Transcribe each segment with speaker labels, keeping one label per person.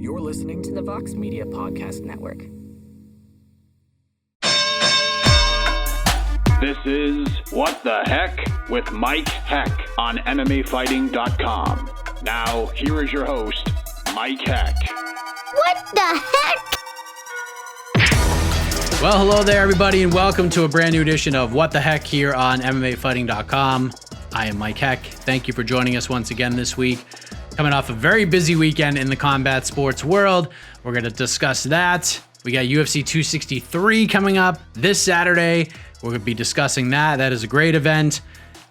Speaker 1: You're listening to the Vox Media Podcast Network.
Speaker 2: This is What the Heck with Mike Heck on MMAfighting.com. Now, here is your host, Mike Heck.
Speaker 3: What the heck?
Speaker 4: Well, hello there, everybody, and welcome to a brand new edition of What the Heck here on MMAfighting.com. I am Mike Heck. Thank you for joining us once again this week. Coming off a very busy weekend in the combat sports world. We're going to discuss that. We got UFC 263 coming up this Saturday. We're going to be discussing that. That is a great event.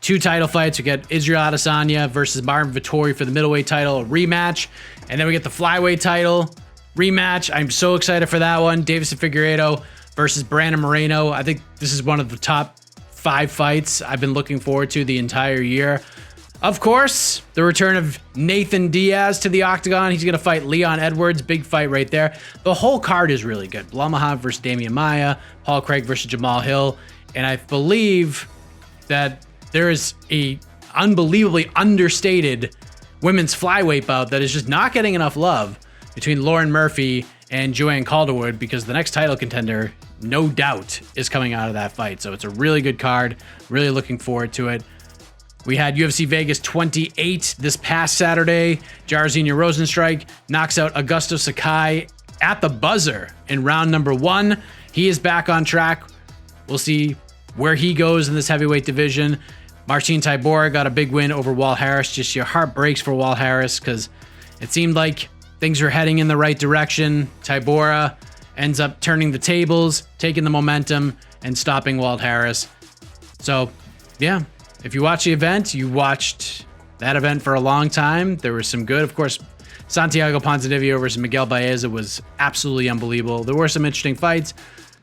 Speaker 4: 2 title fights. We got Israel Adesanya versus Marvin Vettori for the middleweight title, a rematch. And then we get the flyweight title rematch. I'm so excited for that one. Deiveson Figueiredo versus Brandon Moreno. I think this is one of the top 5 fights I've been looking forward to the entire year. Of course, the return of Nathan Diaz to the octagon. He's going to fight Leon Edwards. Big fight right there. The whole card is really good. Blumahov versus Damian Maia. Paul Craig versus Jamal Hill. And I believe that there is a unbelievably understated women's flyweight bout that is just not getting enough love between Lauren Murphy and Joanne Calderwood, because the next title contender, no doubt, is coming out of that fight. So it's a really good card. Really looking forward to it. We had UFC Vegas 28 this past Saturday. Jairzinho Rozenstruik knocks out Augusto Sakai at the buzzer in round number 1. He is back on track. We'll see where he goes in this heavyweight division. Marcin Tybura got a big win over Walt Harris. Just your heart breaks for Walt Harris because it seemed like things were heading in the right direction. Tybura ends up turning the tables, taking the momentum, and stopping Walt Harris. So, yeah. If you watch the event, you watched that event for a long time. There was some good. Of course, Santiago Ponzinibbio versus Miguel Baeza was absolutely unbelievable. There were some interesting fights.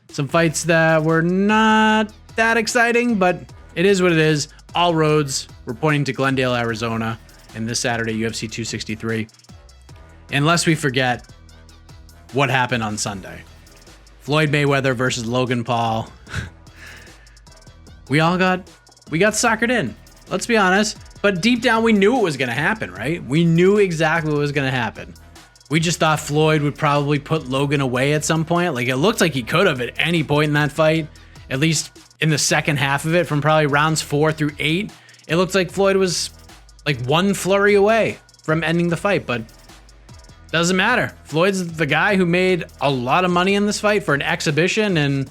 Speaker 4: Some fights that were not that exciting, but it is what it is. All roads were pointing to Glendale, Arizona, in this Saturday, UFC 263. Unless we forget what happened on Sunday. Floyd Mayweather versus Logan Paul. We got suckered in, let's be honest. But deep down, we knew it was going to happen, right? We knew exactly what was going to happen. We just thought Floyd would probably put Logan away at some point. Like, it looked like he could have at any point in that fight, at least in the second half of it, from probably rounds 4 through 8. It looked like Floyd was like one flurry away from ending the fight, but doesn't matter. Floyd's the guy who made a lot of money in this fight for an exhibition, and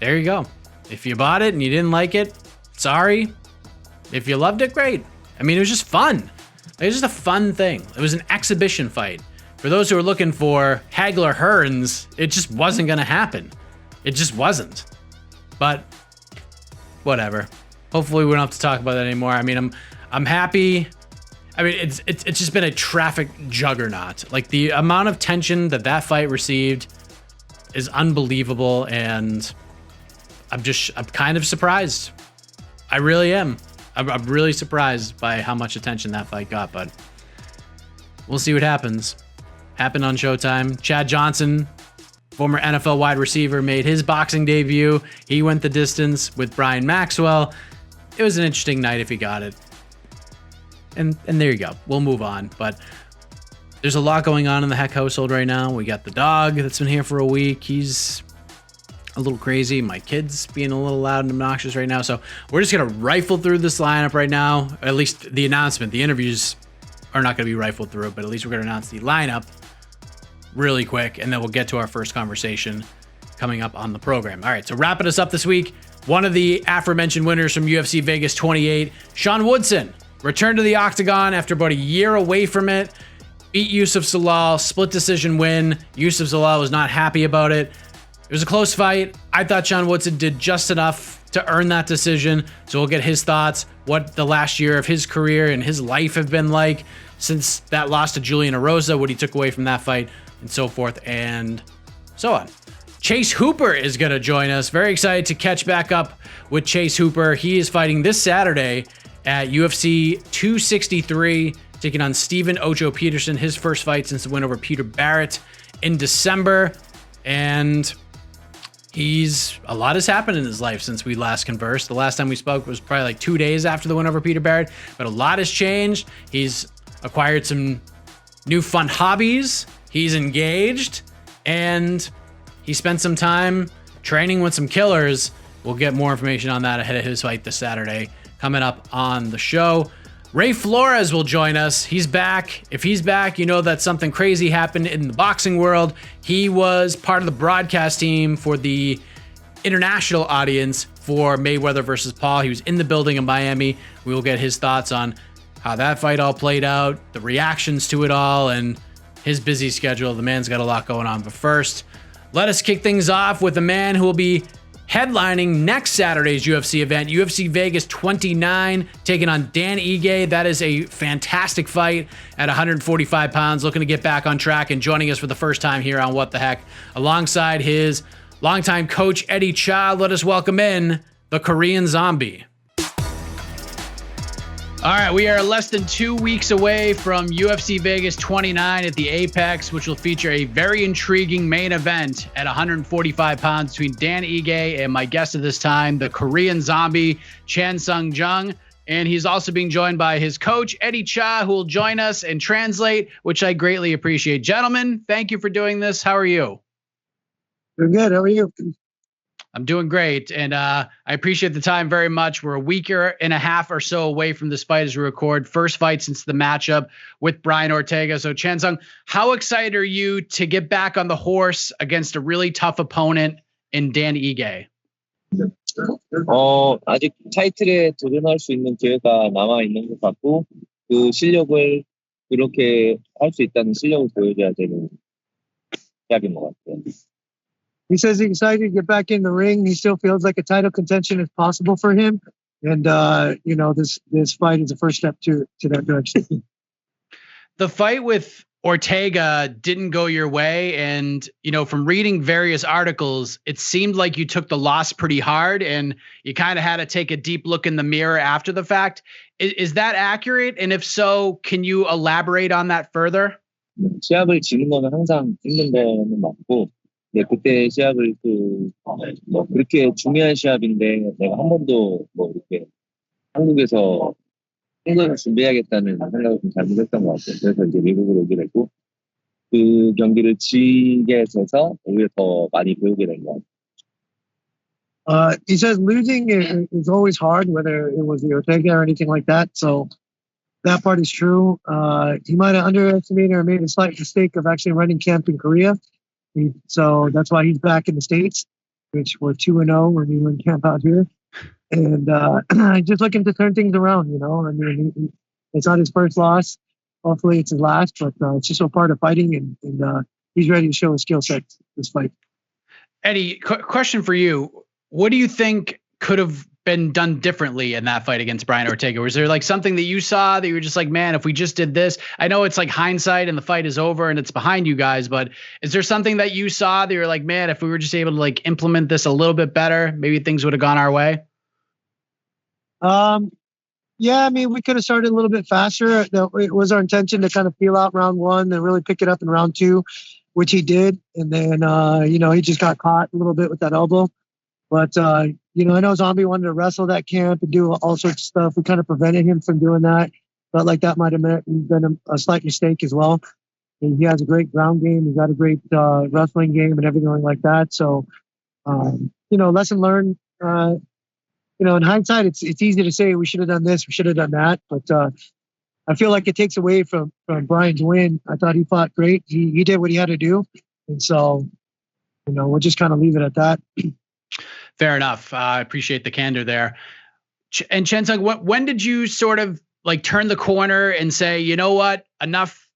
Speaker 4: there you go. If you bought it and you didn't like it, sorry. If you loved it, great. I mean, it was just fun. It was just a fun thing. It was an exhibition fight. For those who are looking for Hagler Hearns, it just wasn't going to happen. It just wasn't. But whatever. Hopefully we don't have to talk about that anymore. I mean, I'm happy. I mean, it's just been a traffic juggernaut. Like, the amount of tension that fight received is unbelievable, and I'm kind of surprised. I really am. I'm really surprised by how much attention that fight got, but we'll see what happens. Happened on Showtime. Chad Johnson, former NFL wide receiver, made his boxing debut. He went the distance with Brian Maxwell. It was an interesting night if he got it. And there you go. We'll move on. But there's a lot going on in the Heck household right now. We got the dog that's been here for a week. He's a little crazy. My kid's being a little loud and obnoxious right now. So we're just going to rifle through this lineup right now. At least the announcement. The interviews are not going to be rifled through, but at least we're going to announce the lineup really quick, and then we'll get to our first conversation coming up on the program. All right, so wrapping us up this week, one of the aforementioned winners from UFC Vegas 28, Sean Woodson, returned to the octagon after about a year away from it, beat Youssef Zalal, split decision win. Youssef Zalal was not happy about it. It was a close fight. I thought Sean Woodson did just enough to earn that decision, so we'll get his thoughts, what the last year of his career and his life have been like since that loss to Julian Erosa, what he took away from that fight, and so forth and so on. Chase Hooper is going to join us. Very excited to catch back up with Chase Hooper. He is fighting this Saturday at UFC 263, taking on Steven Ocho Peterson, his first fight since the win over Peter Barrett in December. And a lot has happened in his life since we last conversed. The last time we spoke was probably like 2 days after the win over Peter Barrett, but a lot has changed. He's acquired some new fun hobbies. He's engaged, and he spent some time training with some killers. We'll get more information on that ahead of his fight this Saturday coming up on the show. Ray Flores will join us. He's back. If he's back, you know that something crazy happened in the boxing world. He was part of the broadcast team for the international audience for Mayweather versus Paul. He was in the building in Miami. We will get his thoughts on how that fight all played out, the reactions to it all, and his busy schedule. The man's got a lot going on. But first, let us kick things off with a man who will be headlining next Saturday's UFC event, UFC Vegas 29, taking on Dan Ige. That is a fantastic fight at 145 pounds, looking to get back on track, and joining us for the first time here on What the Heck, alongside his longtime coach, Eddie Cha. Let us welcome in the Korean Zombie. All right, we are less than 2 weeks away from UFC Vegas 29 at the Apex, which will feature a very intriguing main event at 145 pounds between Dan Ige and my guest of this time, the Korean Zombie, Sung Jung. And he's also being joined by his coach, Eddie Cha, who will join us and translate, which I greatly appreciate. Gentlemen, thank you for doing this. How are you?
Speaker 5: We're good. How are you?
Speaker 4: I'm doing great, and I appreciate the time very much. We're a week and a half or so away from this fight as we record. First fight since the matchup with Brian Ortega. So, Sung, how excited are you to get back on the horse against a really tough opponent in Dan Ige?
Speaker 6: 아직 타이틀에 도전할 수 있는 기회가 남아 있는 것 같고, 그 실력을 그렇게 할 수 있다는 실력을 보여줘야 되는 시합인 것 같아요.
Speaker 5: He says he's excited to get back in the ring. He still feels like a title contention is possible for him. And, this fight is the first step to that direction.
Speaker 4: The fight with Ortega didn't go your way. And, from reading various articles, it seemed like you took the loss pretty hard and you kind of had to take a deep look in the mirror after the fact. Is that accurate? And if so, can you elaborate on that further?
Speaker 6: 시합을 지는 거는 항상 힘든 거는 맞고, 네, 그때 시합을 그렇게 중요한 시합인데 내가 한 번도 이렇게 한국에서 승부를 준비해야겠다는 생각을 좀 잘못했던 것 같아요. 그래서 이제 미국으로 오게 됐고, 그 경기를 지게 돼서 오히려 더 많이 배우게 된 것 같아요.
Speaker 5: He says losing is always hard, whether it was the Ortega or anything like that. So that part is true. He might have underestimated or made a slight mistake of actually running camp in Korea. So that's why he's back in the States, which we're 2-0 when we went camp out here. And just looking to turn things around, I mean, it's not his first loss. Hopefully it's his last, but it's just a part of fighting, and he's ready to show his skill set this fight.
Speaker 4: Eddie, question for you. What do you think could have been done differently in that fight against Brian Ortega? Was there something that you saw that you were just like, man, if we just did this? I know it's hindsight and the fight is over and it's behind you guys, but is there something that you saw that you're like, man, if we were just able to implement this a little bit better, maybe things would have gone our way?
Speaker 5: Yeah, I mean, we could have started a little bit faster. It was our intention to kind of feel out round one and really pick it up in round two, which he did. And then, he just got caught a little bit with that elbow. But, I know Zombie wanted to wrestle that camp and do all sorts of stuff. We kind of prevented him from doing that. Felt like that might have been a slight mistake as well. And he has a great ground game. He's got a great wrestling game and everything like that. So, lesson learned. In hindsight, it's easy to say we should have done this, we should have done that. But I feel like it takes away from Brian's win. I thought he fought great. He did what he had to do. And so, we'll just kind of leave it at that.
Speaker 4: Fair enough. I appreciate the candor there. And Sung, when did you sort of turn the corner and say, you know what, enough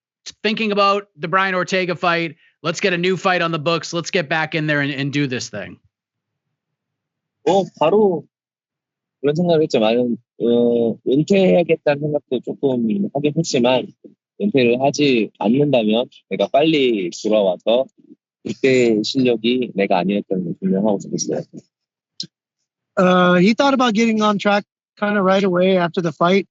Speaker 4: thinking about the Brian Ortega fight. Let's get a new fight on the books. Let's get back in there and do this thing.
Speaker 6: 바로 그런 생각을 했지만, 은퇴해야겠다는 생각도 조금 하긴 했지만, 은퇴를 하지 않는다면 내가 빨리 돌아와서 그때 실력이 내가 아니었다는 걸 증명하고 싶었어요.
Speaker 5: He thought about getting on track kind of right away after the fight.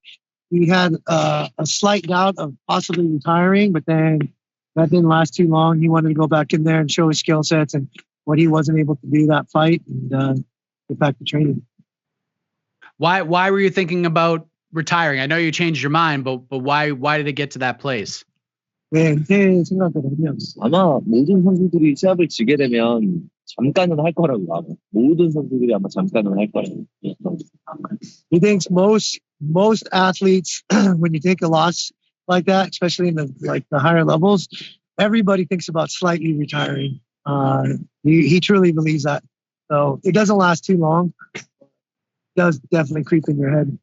Speaker 5: He had a slight doubt of possibly retiring, but then that didn't last too long. He wanted to go back in there and show his skill sets and what he wasn't able to do that fight and get back to training.
Speaker 4: Why were you thinking about retiring? I know you changed your mind, but why did it get to that place?
Speaker 5: 네, 제 생각으로는요.
Speaker 6: 아마 모든 선수들이 시합을 지게 되면 잠깐은 할 거라고 아마 모든 선수들이 아마 잠깐은 할 거라고.
Speaker 5: He thinks most athletes, when you take a loss like that, especially in the higher levels, everybody thinks about slightly retiring. He truly believes that. So it doesn't last too long. It does definitely creep in your head.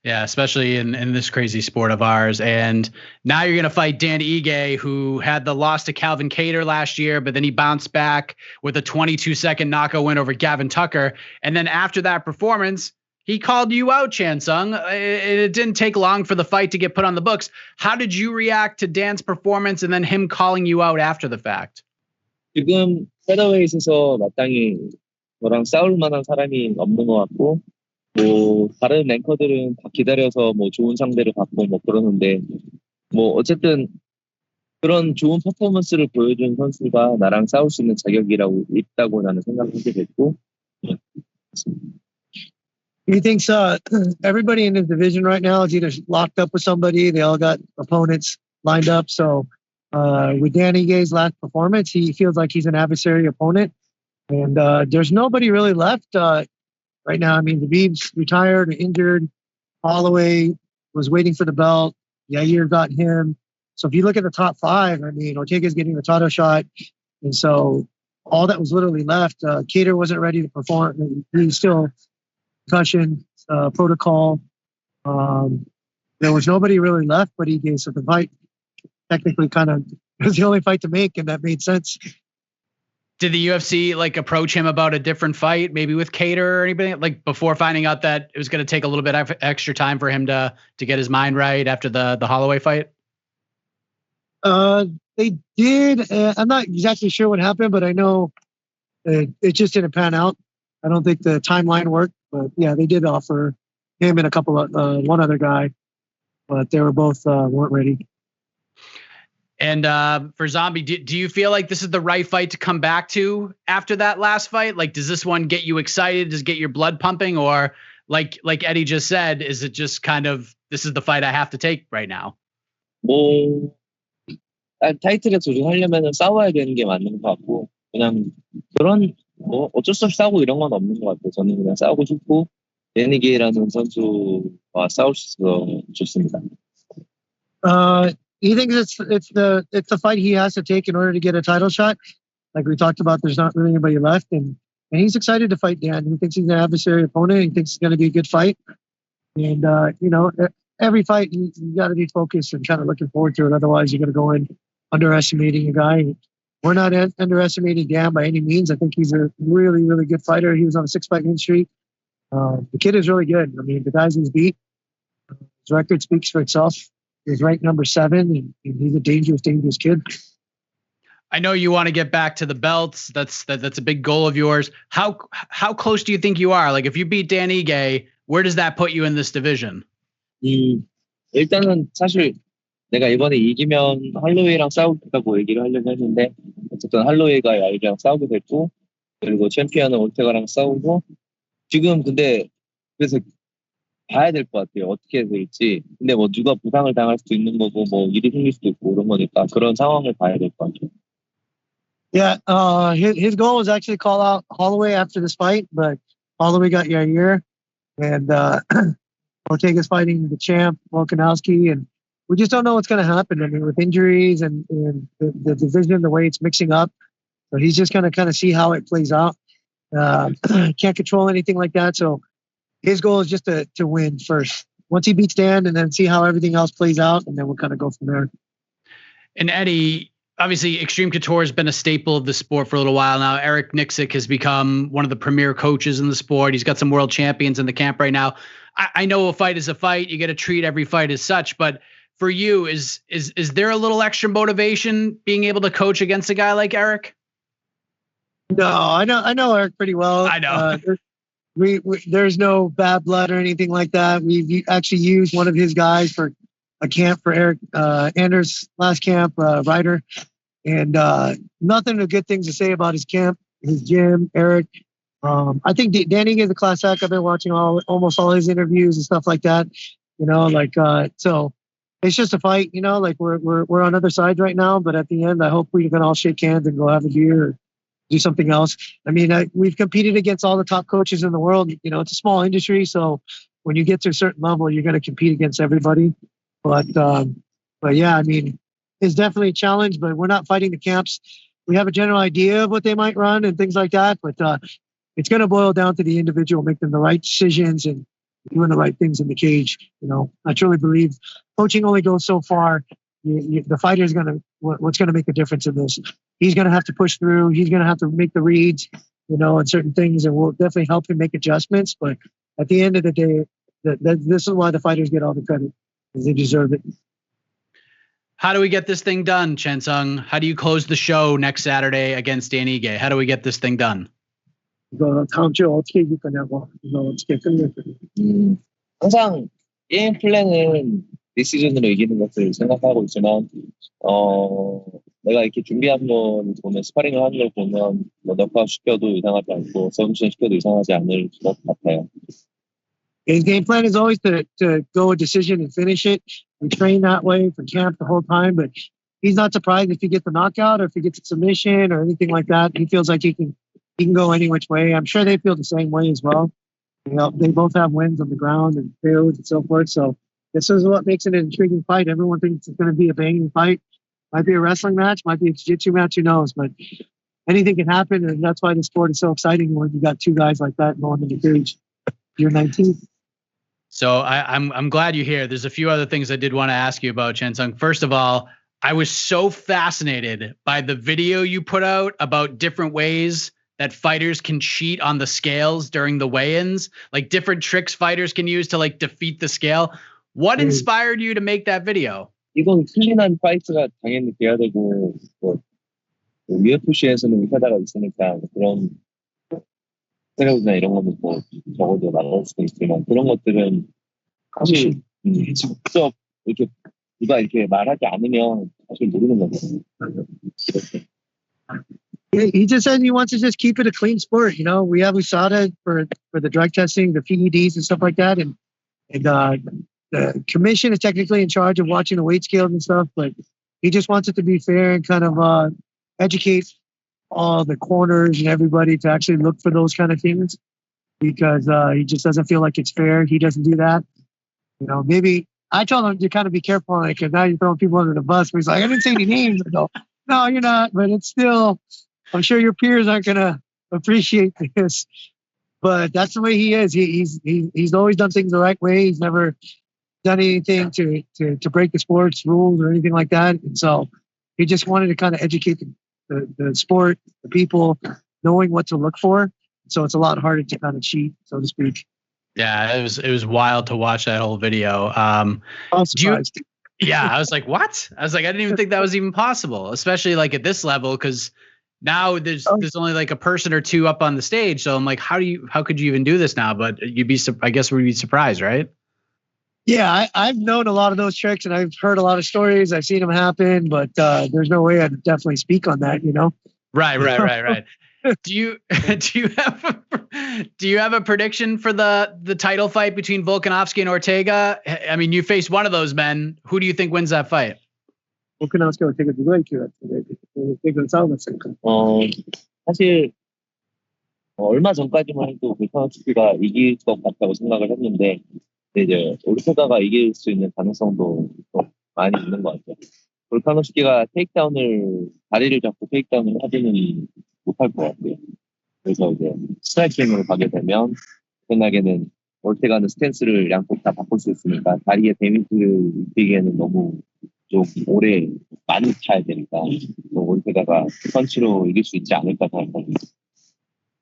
Speaker 4: Yeah, especially in this crazy sport of ours. And now you're going to fight Dan Ige, who had the loss to Calvin Kattar last year, but then he bounced back with a 22-second knockout win over Gavin Tucker. And then after that performance, he called you out, Chan Sung. It didn't take long for the fight to get put on the books. How did you react to Dan's performance and then him calling you out after the fact?
Speaker 6: 지금 페더웨이트에서 마땅히 저랑 싸울 만한 사람이 없는 것 같고, 뭐 다른 랭커들은 다 기다려서 뭐 좋은 상대를 받고 뭐 그러는데, 뭐 어쨌든 그런 좋은 퍼포먼스를 보여준 선수가 나랑 싸울 수 있는 자격이라고 있다고 나는 생각하게 됐고.
Speaker 5: He thinks everybody in his division right now is either locked up with somebody, they all got opponents lined up. So with Dan Ige's last performance, he feels like he's an adversary opponent. And there's nobody really left right now. I mean, Khabib's retired or injured. Holloway was waiting for the belt. Yair got him. So if you look at the top five, I mean, Ortega's getting the title shot. And so all that was literally left. Kattar wasn't ready to perform. He's still concussion protocol. There was nobody really left but Ige. So the fight technically kind of was the only fight to make, and that made sense.
Speaker 4: Did the UFC like approach him about a different fight, maybe with Kattar or anybody, like before finding out that it was going to take a little bit of extra time for him to get his mind right after the Holloway fight?
Speaker 5: They did. I'm not exactly sure what happened, but I know it just didn't pan out. I don't think the timeline worked, but yeah, they did offer him and a couple of one other guy, but they were both weren't ready.
Speaker 4: And for Zombie, do you feel like this is the right fight to come back to after that last fight? Like, does this one get you excited? Does it get your blood pumping? Or like Eddie just said, is it just kind of, this is the fight I have to take right now?
Speaker 6: 뭐 타이틀에 도전하려면 싸워야 되는 게 맞는 것 같고, 그냥 그런 뭐 어쩔 수 없이 싸우고 이런 건 없는 것 같아요. 저는 그냥 싸우고 싶고 데니게이라는 선수와 싸울 수 있어서 좋습니다.
Speaker 5: He thinks it's the fight he has to take in order to get a title shot. Like we talked about, there's not really anybody left, and he's excited to fight Dan. He thinks he's an adversary opponent. He thinks it's going to be a good fight, and you know, every fight you got to be focused and kind of looking forward to it. Otherwise, you're going to go in underestimating a guy. We're not underestimating Dan by any means. I think he's a really, really good fighter. He was on a 6-fight win streak. The kid is really good. I mean, the guys he's beat, his record speaks for itself. He's ranked number 7, and he's a dangerous kid.
Speaker 4: I know you want to get back to the belts. That's a big goal of yours. How close do you think you are? Like, if you beat Dan Ige, where does that put you in this division?
Speaker 6: 일단은 사실 내가 이번에 이기면 할로웨이랑 싸우겠다고 얘기를 하려고 했는데, 어쨌든 할로웨이가 야이랑 싸우게 됐고, 그리고 챔피언은 올테가랑 싸우고, 지금 근데 그래서 봐야 될 것 같아요. 어떻게 될지. 근데 뭐 누가 부상을 당할 수도 있는 거고, 뭐 일이 생길 수도 있고 그런 거니까 그런 상황을 봐야 될 것 같아요.
Speaker 5: Yeah, his goal was actually call out Holloway after this fight, but Holloway got Yair, and Ortega's fighting the champ, Volkanovski, and we just don't know what's going to happen. I mean, with injuries and the division, the way it's mixing up, so he's just going to kind of see how it plays out. Can't control anything like that, so his goal is just to win first. Once he beats Dan, and then see how everything else plays out, and then we'll kind of go from there.
Speaker 4: And Eddie, obviously, Extreme Couture has been a staple of the sport for a little while now. Eric Nixick has become one of the premier coaches in the sport. He's got some world champions in the camp right now. I know a fight is a fight. You got to treat every fight as such. But for you, is there a little extra motivation being able to coach against a guy like Eric?
Speaker 5: No, I know Eric pretty well.
Speaker 4: I know.
Speaker 5: We there's no bad blood or anything like that. We've actually used one of his guys for a camp for Eric Anders' last camp, Ryder, and nothing but good things to say about his camp, his gym, Eric. I think Danny is a class act. I've been watching almost all his interviews and stuff like that. You know, like so it's just a fight, you know, like we're on other sides right now, but at the end, I hope we can all shake hands and go have a beer or do something else. I mean, we've competed against all the top coaches in the world. You know, it's a small industry, so when you get to a certain level, you're going to compete against everybody. But yeah, I mean, it's definitely a challenge, but we're not fighting the camps. We have a general idea of what they might run and things like that, but it's going to boil down to the individual making the right decisions and doing the right things in the cage. You know, I truly believe coaching only goes so far. The fighter is what's going to make a difference in this. He's going to have to push through. He's going to have to make the reads, you know, on certain things, and we'll definitely help him make adjustments. But at the end of the day, this is why the fighters get all the credit, because they deserve it.
Speaker 4: How do we get this thing done, Chen Sung? How do you close the show next Saturday against Dan Ige? How do we get this thing done?
Speaker 5: 다음 주에 어떻게 이길 거냐고. 이거 어떻게 끝낼 거냐고.
Speaker 6: 항상 게임 플랜은 디시즌으로 이기는 것을 생각하고 있지만, 내가 이렇게 준비한 걸 보면, 스파링을 하는 걸 보면, 뭐 넉아웃 시켜도 이상하지 않고, 서브미션 시켜도 이상하지 않을 것 같아요.
Speaker 5: His game plan is always to go a decision and finish it. We train that way for camp the whole time, but he's not surprised if he gets a knockout or if he gets a submission or anything like that. He feels like he can go any which way. I'm sure they feel the same way as well. You know, they both have wins on the ground and fields and so forth. So this is what makes it an intriguing fight. Everyone thinks it's going to be a banging fight. Might be a wrestling match, might be a jiu-jitsu match, who knows? But anything can happen, and that's why the sport is so exciting when you got two guys like that going in the cage. You're 19.
Speaker 4: So I'm glad you're here. There's a few other things I did want to ask you about, Chen Sung. First of all, I was so fascinated by the video you put out about different ways that fighters can cheat on the scales during the weigh-ins, like different tricks fighters can use to like defeat the scale. What inspired you to make that video?
Speaker 6: 이건 클린한 파이트가 당연히 돼야 되고, 뭐 UFC에서는 회사가 있으니까 그런 스테로이드나 이런 거는 뭐 적어도 나갈 수도 있지만, 그런 것들은 사실 직접 이렇게 누가 이렇게 말하지 않으면 사실 모르는 거거든요.
Speaker 5: He just said he wants to just keep it a clean sport. You know, we have USADA for the drug testing, the PEDs and stuff like that, and the commission is technically in charge of watching the weight scales and stuff, but he just wants it to be fair and kind of educate all the corners and everybody to actually look for those kind of things, because he just doesn't feel like it's fair. He doesn't do that. You know, maybe I told him to kind of be careful, like, because now you're throwing people under the bus. But he's like, I didn't say any names. I go, no, you're not. But it's still, I'm sure your peers aren't going to appreciate this. But that's the way he is. He's always done things the right way. He's never done anything to break the sports rules or anything like that. And so he just wanted to kind of educate the sport, the people, knowing what to look for. So it's a lot harder to kind of cheat, so to speak.
Speaker 4: Yeah, it was wild to watch that whole video.
Speaker 5: I was surprised.
Speaker 4: Yeah, I was like, what? I was like, I didn't even think that was even possible, especially like at this level, because now there's only like a person or two up on the stage. So I'm like, how could you even do this now? But I guess we'd be surprised, right?
Speaker 5: Yeah, I've known a lot of those tricks and I've heard a lot of stories. I've seen them happen, but there's no way I'd definitely speak on that, you know?
Speaker 4: Right. Do you have a prediction for the title fight between Volkanovski and Ortega? I mean, you face one of those men. Who do you think wins that fight?
Speaker 5: Volkanovski Ortega 누가 이길까? Ortega 싸움했으니까.
Speaker 6: 사실 얼마 전까지만 해도 볼카nov스키가 이길 것 같다고 생각을 했는데, 이제 오르테가가 이길 수 있는 가능성도 많이 있는 것 같아요. 볼카nov스키가 다리를 잡고 테이크다운을 하지는 못할 것 같아요. 그래서 이제 스트라이킹으로 가게 되면 끝나게는 올테가는 스탠스를 양쪽 다 바꿀 수 있으니까 다리에 데미지를 입히기에는 너무 좀 오래 많이 차야 되니까 올테가가 펀치로 이길 수 있지 않을까 생각합니다.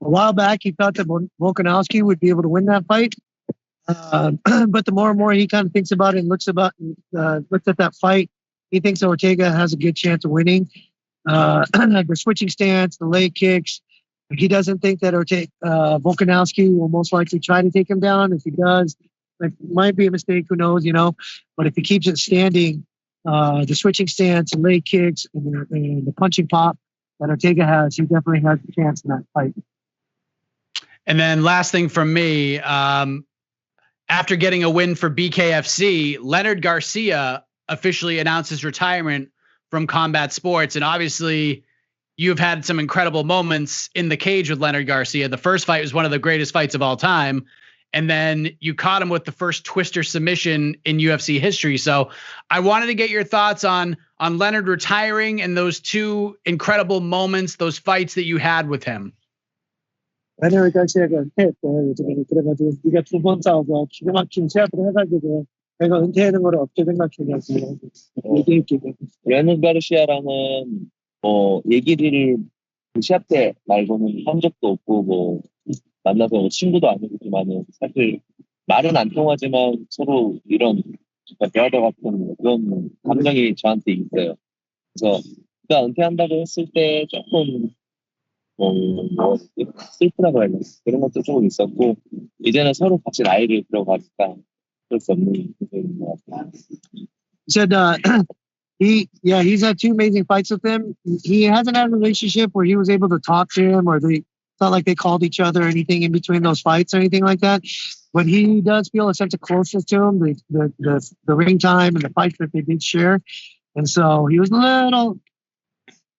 Speaker 5: A while back, he thought that Volkanovski would be able to win that fight. But the more and more he kind of thinks about it and looks at that fight, he thinks Ortega has a good chance of winning. The switching stance, the leg kicks. He doesn't think that Volkanovski will most likely try to take him down. If he does, it might be a mistake. Who knows, you know? But if he keeps it standing, the switching stance and leg kicks and the punching pop that Ortega has, he definitely has a chance in that fight.
Speaker 4: And then last thing from me, after getting a win for BKFC, Leonard Garcia officially announced his retirement from combat sports. And obviously you've had some incredible moments in the cage with Leonard Garcia. The first fight was one of the greatest fights of all time. And then you caught him with the first twister submission in UFC history. So I wanted to get your thoughts on Leonard retiring and those two incredible moments, those fights that you had with him.
Speaker 5: 레너드 가시아가 은퇴했대. 요즘에는 그래가지고 네가 두 번 싸워서 기가 막힌 시합을 해가지고 내가 은퇴하는 걸 어떻게 생각했냐고 얘기했거든.
Speaker 6: 레너드 가르시아랑은 얘기를 시합 때 말고는 한 적도 없고 만나서 친구도 아니지만은 사실 말은 안 통하지만 서로 이런 대화도 같은 그런 감정이 저한테 있어요. 그래서 그가 은퇴한다고 했을 때 조금 슬프다고 해야 되나 그런 것도 조금 있었고 이제는 서로 같이 나이를 들어가니까 그럴 수 없는 부분인 것 같아요.
Speaker 5: He said he's had two amazing fights with him. He hasn't had a relationship where he was able to talk to him or it's not like they called each other or anything in between those fights or anything like that. But he does feel a sense of closeness to him, the ring time and the fights that they did share. And so he was a little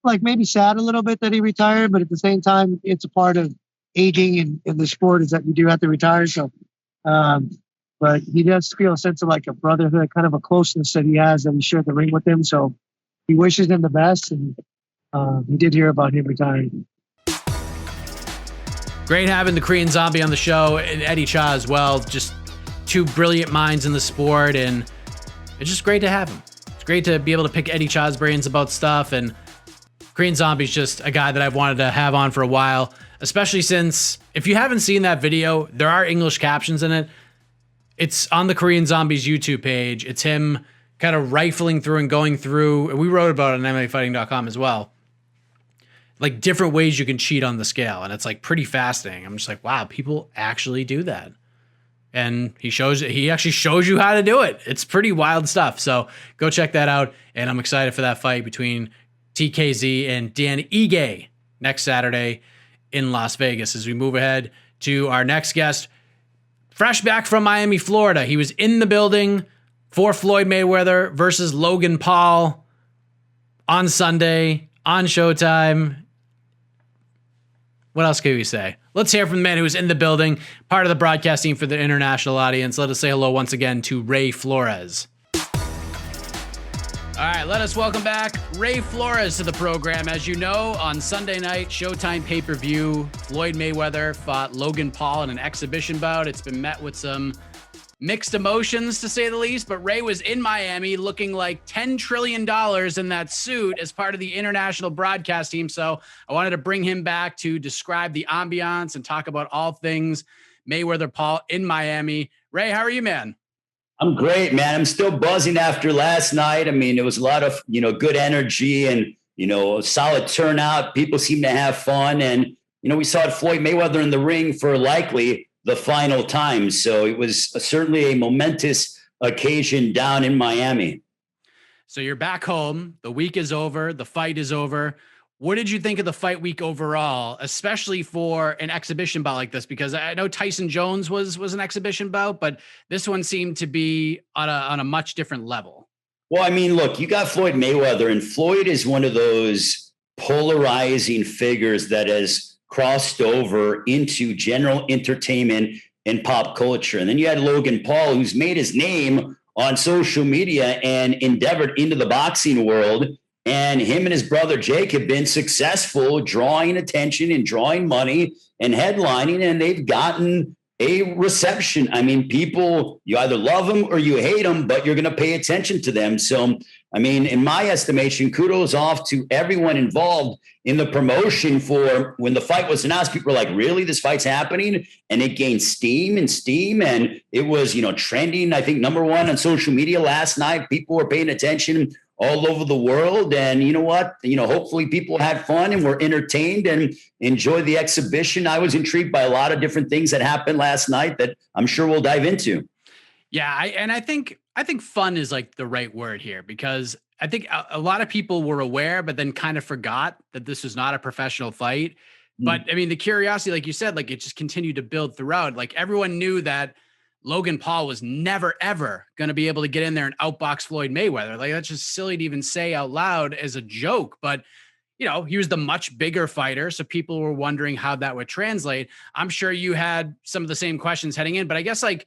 Speaker 5: like maybe sad a little bit that he retired, but at the same time, it's a part of aging in the sport is that you do have to retire. So, but he does feel a sense of like a brotherhood, kind of a closeness that he has that he shared the ring with him. So he wishes him the best. And he did hear about him retiring.
Speaker 4: Great having the Korean Zombie on the show and Eddie Cha as well. Just two brilliant minds in the sport. And it's just great to have him. It's great to be able to pick Eddie Cha's brains about stuff. And Korean Zombie's just a guy that I've wanted to have on for a while, especially since if you haven't seen that video, there are English captions in it. It's on the Korean Zombie's YouTube page. It's him kind of rifling through and going through, and we wrote about it on MMAfighting.com as well, like different ways you can cheat on the scale. And it's like pretty fascinating. I'm just like, wow, people actually do that. And he actually shows you how to do it. It's pretty wild stuff. So go check that out. And I'm excited for that fight between TKZ and Dan Ige next Saturday in Las Vegas. As we move ahead to our next guest, fresh back from Miami, Florida. He was in the building for Floyd Mayweather versus Logan Paul on Sunday on Showtime. What else can we say? Let's hear from the man who was in the building, part of the broadcast team for the international audience. Let us say hello once again to Ray Flores. All right, let us welcome back Ray Flores to the program. As you know, on Sunday night, Showtime pay-per-view, Floyd Mayweather fought Logan Paul in an exhibition bout. It's been met with some mixed emotions, to say the least, but Ray was in Miami looking like $10 trillion in that suit as part of the international broadcast team. So I wanted to bring him back to describe the ambiance and talk about all things Mayweather-Paul in Miami. Ray, how are you, man?
Speaker 7: I'm great, man. I'm still buzzing after last night. I mean, it was a lot of, good energy and, a solid turnout. People seem to have fun. And, we saw Floyd Mayweather in the ring for likely the final time. So it was certainly a momentous occasion down in Miami.
Speaker 4: So you're back home. The week is over. The fight is over. What did you think of the fight week overall, especially for an exhibition bout like this? Because I know Tyson Jones was an exhibition bout, but this one seemed to be on a much different level.
Speaker 7: Well, I mean, look, you got Floyd Mayweather, and Floyd is one of those polarizing figures that has crossed over into general entertainment and pop culture. And then you had Logan Paul, who's made his name on social media and endeavored into the boxing world. And him and his brother Jake have been successful drawing attention and drawing money and headlining, and they've gotten a reception. I mean, people, you either love them or you hate them, but you're going to pay attention to them. So, I mean, in my estimation, kudos off to everyone involved in the promotion for when the fight was announced. People were like, really, this fight's happening? And it gained steam. And it was, trending, I think, #1 on social media last night. People were paying attention all over the world. And you know what? Hopefully people had fun and were entertained and enjoyed the exhibition. I was intrigued by a lot of different things that happened last night that I'm sure we'll dive into.
Speaker 4: Yeah. I think fun is like the right word here, because I think a lot of people were aware, but then kind of forgot that this was not a professional fight. But I mean, the curiosity, like you said, like it just continued to build throughout. Like everyone knew that Logan Paul was never, ever going to be able to get in there and outbox Floyd Mayweather. Like, that's just silly to even say out loud as a joke. But, you know, he was the much bigger fighter. So people were wondering how that would translate. I'm sure you had some of the same questions heading in, but I guess like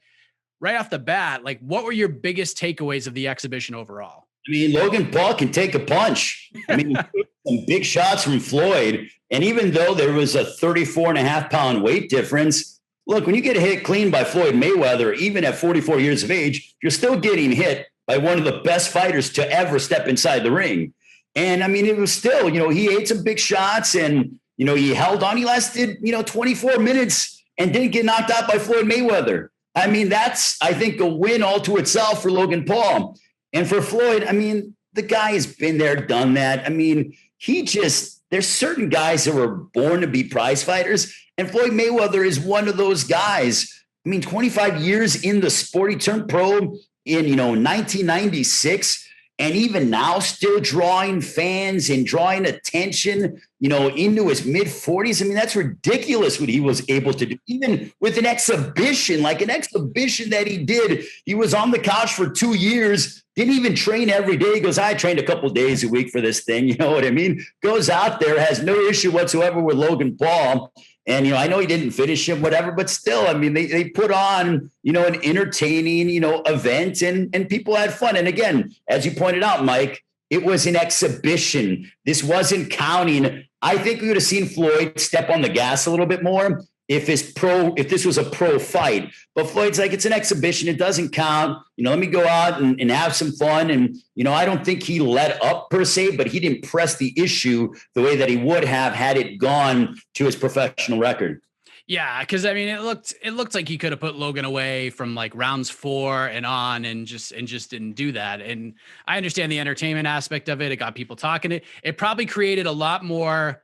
Speaker 4: right off the bat, like what were your biggest takeaways of the exhibition overall?
Speaker 7: I mean, Logan Paul can take a punch. I mean, some big shots from Floyd. And even though there was a 34.5-pound weight difference, look, when you get hit clean by Floyd Mayweather, even at 44 years of age, you're still getting hit by one of the best fighters to ever step inside the ring. And I mean, it was still, you know, he ate some big shots and, you know, he held on. He lasted, 24 minutes and didn't get knocked out by Floyd Mayweather. I mean, that's, I think, a win all to itself for Logan Paul. And for Floyd, I mean, the guy has been there, done that. I mean, there's certain guys that were born to be prize fighters. And Floyd Mayweather is one of those guys. I mean, 25 years in the sport. He turned pro in, 1996. And even now still drawing fans and drawing attention, into his mid 40s. I mean, that's ridiculous what he was able to do, even with an exhibition that he did. He was on the couch for 2 years, didn't even train every day. He goes, I trained a couple days a week for this thing. You know what I mean? Goes out there, has no issue whatsoever with Logan Paul. And, I know he didn't finish him, whatever, but still, I mean, they put on, an entertaining, event and people had fun. And again, as you pointed out, Mike, it was an exhibition. This wasn't counting. I think we would have seen Floyd step on the gas a little bit more if this was a pro fight. But Floyd's like, it's an exhibition. It doesn't count. Let me go out and have some fun. And, I don't think he let up per se, but he didn't press the issue the way that he would have had it gone to his professional record.
Speaker 4: Yeah, because I mean, it looked like he could have put Logan away from like rounds 4 and on, and just didn't do that. And I understand the entertainment aspect of it. It got people talking. It probably created a lot more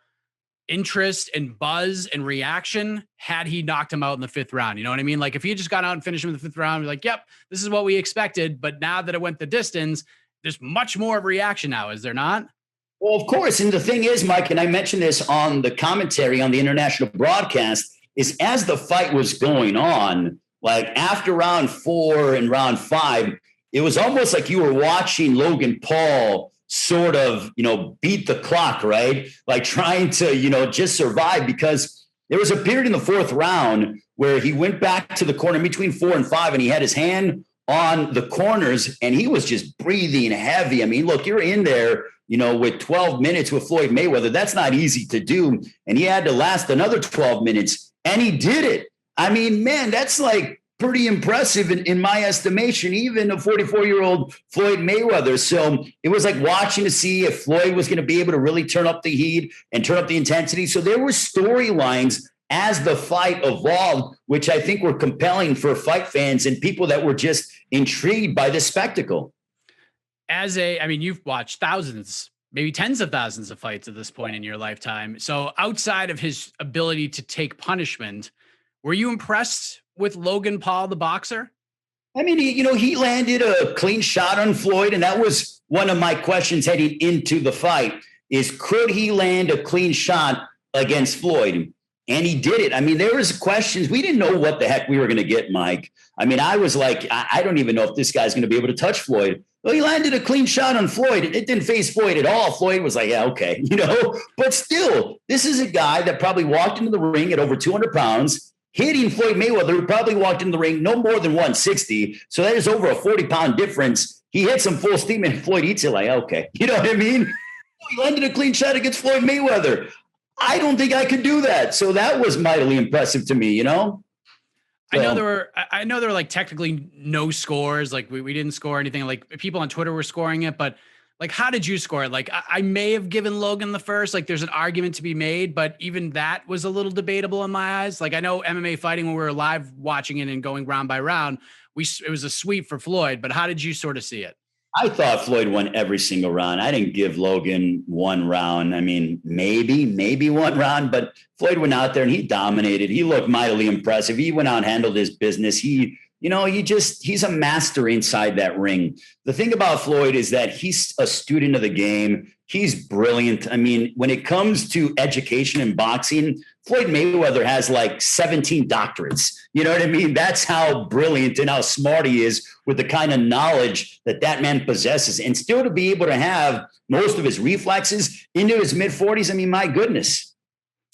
Speaker 4: interest and buzz and reaction had he knocked him out in the 5th round. You know what I mean? Like if he had just gone out and finished him in the 5th round, we're like, yep, this is what we expected. But now that it went the distance, there's much more of a reaction now, is there not?
Speaker 7: Well, of course. And the thing is, Mike, and I mentioned this on the commentary on the international broadcast, is as the fight was going on, like after round 4 and round 5, it was almost like you were watching Logan Paul sort of, beat the clock, right? Like trying to, just survive, because there was a period in the 4th round where he went back to the corner between 4 and 5 and he had his hand on the corners and he was just breathing heavy. I mean, look, you're in there, with 12 minutes with Floyd Mayweather. That's not easy to do. And he had to last another 12 minutes. And he did it. I mean, man, that's like pretty impressive in my estimation, even a 44-year-old Floyd Mayweather. So it was like watching to see if Floyd was going to be able to really turn up the heat and turn up the intensity. So there were storylines as the fight evolved, which I think were compelling for fight fans and people that were just intrigued by this spectacle.
Speaker 4: You've watched thousands, maybe tens of thousands of fights at this point in your lifetime. So outside of his ability to take punishment, were you impressed with Logan Paul, the boxer?
Speaker 7: I mean, he landed a clean shot on Floyd. And that was one of my questions heading into the fight is, could he land a clean shot against Floyd? And he did it. I mean, there was questions. We didn't know what the heck we were going to get, Mike. I mean, I was like, I don't even know if this guy's going to be able to touch Floyd. Well, he landed a clean shot on Floyd. It didn't faze Floyd at all. Floyd was like, yeah, okay, But still, this is a guy that probably walked into the ring at over 200 pounds, hitting Floyd Mayweather, who probably walked in the ring no more than 160. So that is over a 40-pound difference. He hits him full steam and Floyd eats it like, okay. You know what I mean? He landed a clean shot against Floyd Mayweather. I don't think I could do that. So that was mightily impressive to me, So.
Speaker 4: I know there were like technically no scores. Like we didn't score anything. Like people on Twitter were scoring it, but like, how did you score it? Like I may have given Logan the first, like there's an argument to be made, but even that was a little debatable in my eyes. Like I know MMA fighting, when we were live watching it and going round by round, it was a sweep for Floyd, but how did you sort of see it?
Speaker 7: I thought Floyd won every single round. I didn't give Logan one round. I mean, maybe one round, but Floyd went out there and he dominated. He looked mightily impressive. He went out and handled his business. He's a master inside that ring. The thing about Floyd is that he's a student of the game. he's brilliant. I mean, when it comes to education in boxing, Floyd Mayweather has like 17 doctorates. You know what I mean? That's how brilliant and how smart he is with the kind of knowledge that that man possesses. And still to be able to have most of his reflexes into his mid-40s, I mean, my goodness.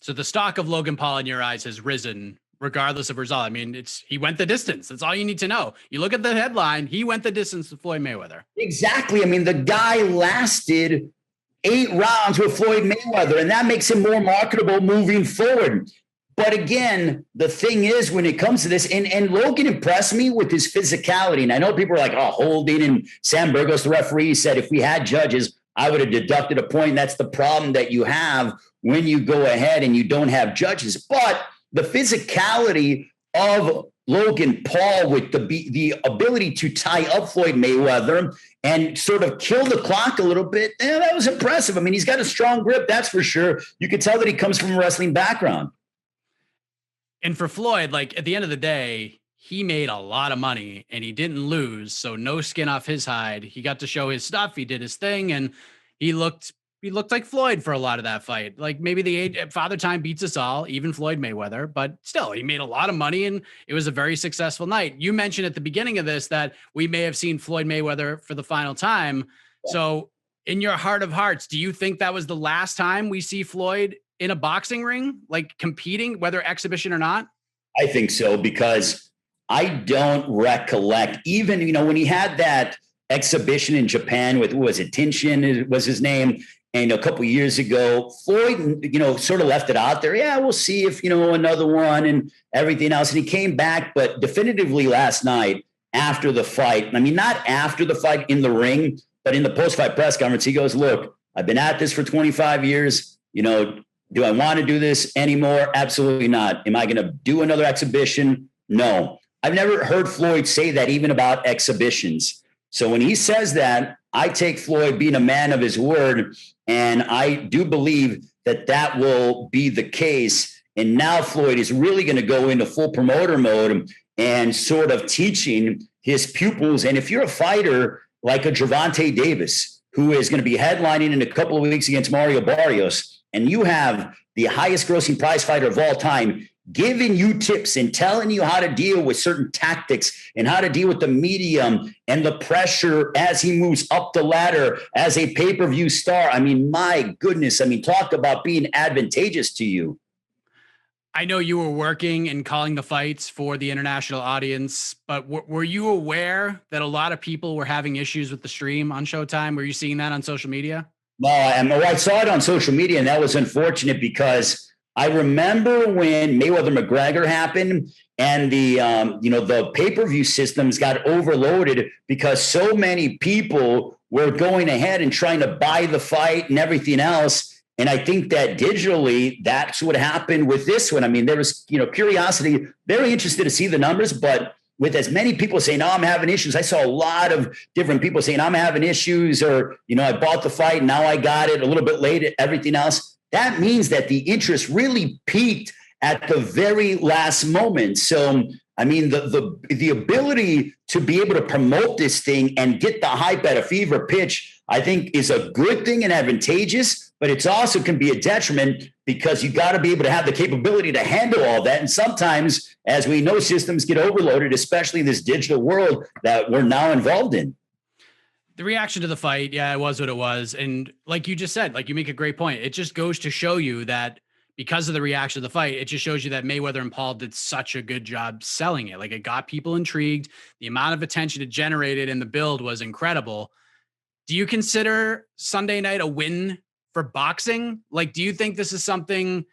Speaker 4: So the stock of Logan Paul in your eyes has risen regardless of result. I mean, he went the distance. That's all you need to know. You look at the headline, he went the distance to Floyd Mayweather.
Speaker 7: Exactly. I mean, the guy lasted 8 rounds with Floyd Mayweather, and that makes him more marketable moving forward. But again, the thing is, when it comes to this, and Logan impressed me with his physicality. And I know people are like, oh, holding, and Sam Burgos, the referee, said if we had judges, I would have deducted a point. That's the problem that you have when you go ahead and you don't have judges. But the physicality of Logan Paul with the ability to tie up Floyd Mayweather and sort of kill the clock a little bit, that was impressive. I mean, he's got a strong grip, that's for sure. You could tell that he comes from a wrestling background.
Speaker 4: And for Floyd, like at the end of the day, he made a lot of money and he didn't lose. So no skin off his hide. He got to show his stuff. He did his thing and he looked like Floyd for a lot of that fight. Like maybe Father Time beats us all, even Floyd Mayweather, but still he made a lot of money and it was a very successful night. You mentioned at the beginning of this that we may have seen Floyd Mayweather for the final time. So in your heart of hearts, do you think that was the last time we see Floyd in a boxing ring, like competing, whether exhibition or not?
Speaker 7: I think so, because I don't recollect even, when he had that exhibition in Japan with, who was it? Tinshin was his name. And a couple of years ago, Floyd, sort of left it out there. Yeah, we'll see if, another one and everything else. And he came back, but definitively last night after the fight, I mean, not after the fight in the ring, but in the post-fight press conference, he goes, look, I've been at this for 25 years. Do I want to do this anymore? Absolutely not. Am I going to do another exhibition? No. I've never heard Floyd say that even about exhibitions. So when he says that, I take Floyd being a man of his word, and I do believe that that will be the case. And now Floyd is really going to go into full promoter mode and sort of teaching his pupils. And if you're a fighter like a Gervonta Davis, who is going to be headlining in a couple of weeks against Mario Barrios, and you have the highest grossing prize fighter of all time giving you tips and telling you how to deal with certain tactics and how to deal with the medium and the pressure as he moves up the ladder as a pay-per-view star. I mean, my goodness. I mean, talk about being advantageous to you.
Speaker 4: I know you were working and calling the fights for the international audience, but were you aware that a lot of people were having issues with the stream on Showtime? Were you seeing that on social media?
Speaker 7: No, I saw it on social media, and that was unfortunate because I remember when Mayweather McGregor happened and the pay-per-view systems got overloaded because so many people were going ahead and trying to buy the fight and everything else. And I think that digitally, that's what happened with this one. I mean, there was, curiosity, very interested to see the numbers, but with as many people saying, I'm having issues. I saw a lot of different people saying, I'm having issues, or, I bought the fight, now I got it a little bit late, everything else. That means that the interest really peaked at the very last moment. So, I mean, the ability to be able to promote this thing and get the hype at a fever pitch, I think is a good thing and advantageous, but it's also can be a detriment because you got to be able to have the capability to handle all that. And sometimes, as we know, systems get overloaded, especially in this digital world that we're now involved in.
Speaker 4: The reaction to the fight, yeah, it was what it was. And like you just said, like you make a great point. It just goes to show you that because of the reaction to the fight, it just shows you that Mayweather and Paul did such a good job selling it. Like it got people intrigued. The amount of attention it generated and the build was incredible. Do you consider Sunday night a win for boxing? Like, do you think this is something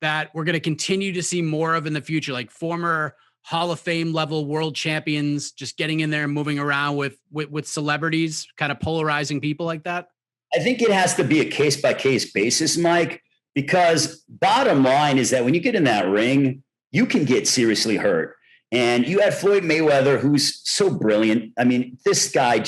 Speaker 4: that we're going to continue to see more of in the future? Like former Hall of Fame level world champions just getting in there and moving around with celebrities, kind of polarizing people like that?
Speaker 7: I think it has to be a case by case basis, Mike, because bottom line is that when you get in that ring, you can get seriously hurt. And you had Floyd Mayweather, who's so brilliant. I mean, this guy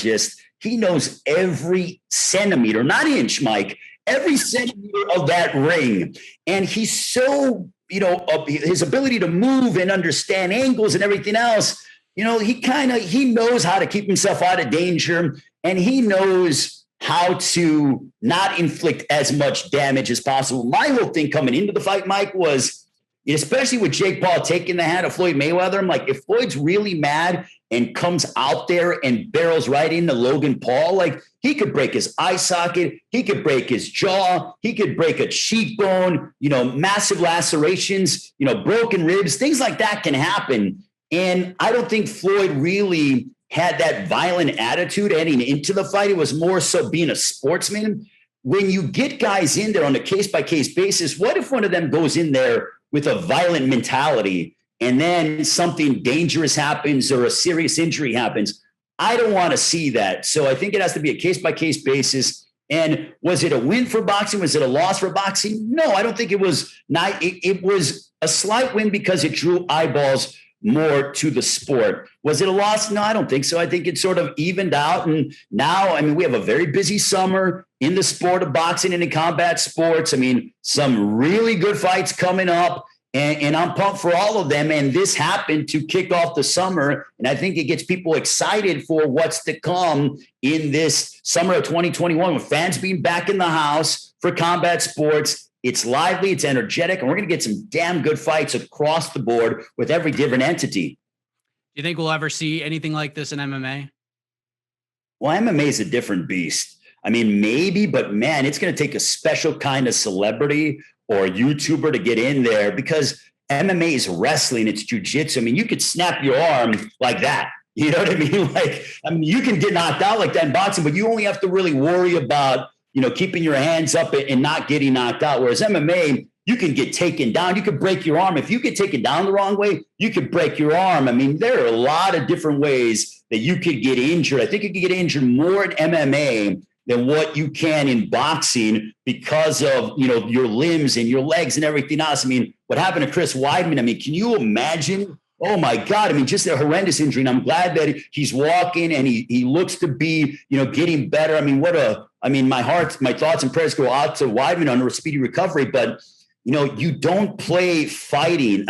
Speaker 7: he knows every centimeter, not inch, Mike, every centimeter of that ring. And he's so, his ability to move and understand angles and everything else, he knows how to keep himself out of danger. And he knows how to not inflict as much damage as possible. My whole thing coming into the fight, Mike, was, especially with Jake Paul taking the hand of Floyd Mayweather, I'm like, if Floyd's really mad and comes out there and barrels right into Logan Paul, like, he could break his eye socket, he could break his jaw, he could break a cheekbone, massive lacerations, broken ribs, things like that can happen. And I don't think Floyd really had that violent attitude heading into the fight. It was more so being a sportsman. When you get guys in there on a case-by-case basis, what if one of them goes in there with a violent mentality and then something dangerous happens or a serious injury happens? I don't want to see that. So I think it has to be a case-by-case basis. And was it a win for boxing? Was it a loss for boxing? No, I don't think it was. It was a slight win because it drew eyeballs more to the sport. Was it a loss? No, I don't think so. I think it sort of evened out. And now, we have a very busy summer in the sport of boxing and in combat sports. Some really good fights coming up. And I'm pumped for all of them. And this happened to kick off the summer. And I think it gets people excited for what's to come in this summer of 2021 with fans being back in the house for combat sports. It's lively, it's energetic, and we're going to get some damn good fights across the board with every different entity.
Speaker 4: Do you think we'll ever see anything like this in MMA?
Speaker 7: Well, MMA is a different beast. Maybe, but man, it's going to take a special kind of celebrity or YouTuber to get in there, because MMA is wrestling, it's jiu-jitsu. You could snap your arm like that. You know what I mean? You can get knocked out like that in boxing, but you only have to really worry about, keeping your hands up and not getting knocked out. Whereas MMA, you can get taken down. You could break your arm. If you get taken down the wrong way, you could break your arm. There are a lot of different ways that you could get injured. I think you could get injured more in MMA than what you can in boxing because of, your limbs and your legs and everything else. What happened to Chris Weidman? Can you imagine? Oh my God. Just a horrendous injury. And I'm glad that he's walking and he looks to be, getting better. My thoughts and prayers go out to Weidman on a speedy recovery, but you don't play fighting.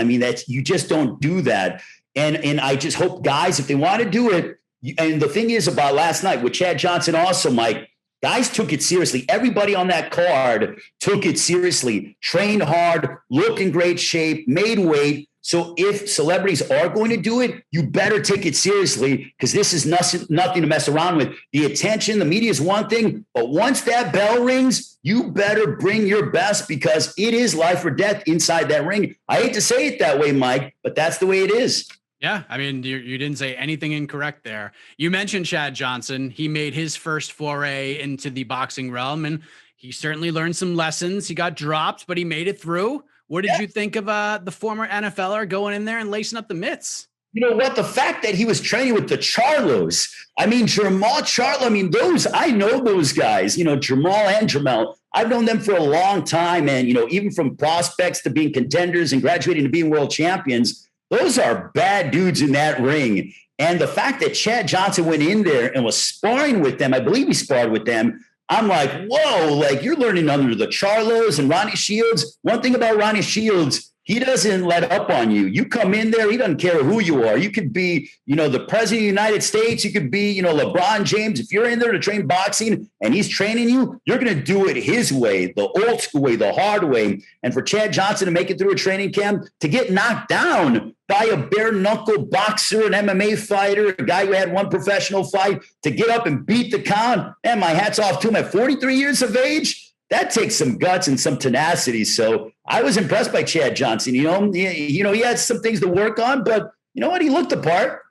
Speaker 7: You just don't do that. And I just hope guys, if they want to do it, and the thing is about last night with Chad Johnson also, Mike, guys took it seriously. Everybody on that card took it seriously, trained hard, looked in great shape, made weight. So if celebrities are going to do it, you better take it seriously, because this is nothing to mess around with. The attention, the media is one thing, but once that bell rings, you better bring your best, because it is life or death inside that ring. I hate to say it that way, Mike, but that's the way it is.
Speaker 4: Yeah, you didn't say anything incorrect there. You mentioned Chad Johnson. He made his first foray into the boxing realm, and he certainly learned some lessons. He got dropped, but he made it through. What did you think of the former NFLer going in there and lacing up the mitts?
Speaker 7: You know what? The fact that he was training with the Charlos, Jamal Charlo, I know those guys, Jamal and Jamel. I've known them for a long time. And, even from prospects to being contenders and graduating to being world champions, those are bad dudes in that ring. And the fact that Chad Johnson went in there and was sparring with them, I believe he sparred with them, I'm like, whoa, you're learning under the Charlos and Ronnie Shields. One thing about Ronnie Shields, he doesn't let up on you. You come in there, he doesn't care who you are. You could be, the president of the United States. You could be, LeBron James. If you're in there to train boxing and he's training you, you're going to do it his way, the old school way, the hard way. And for Chad Johnson to make it through a training camp, to get knocked down by a bare knuckle boxer, an MMA fighter, a guy who had one professional fight, to get up and beat the count, and my hat's off to him at 43 years of age. That takes some guts and some tenacity. So I was impressed by Chad Johnson. He had some things to work on, but you know what? He looked the part.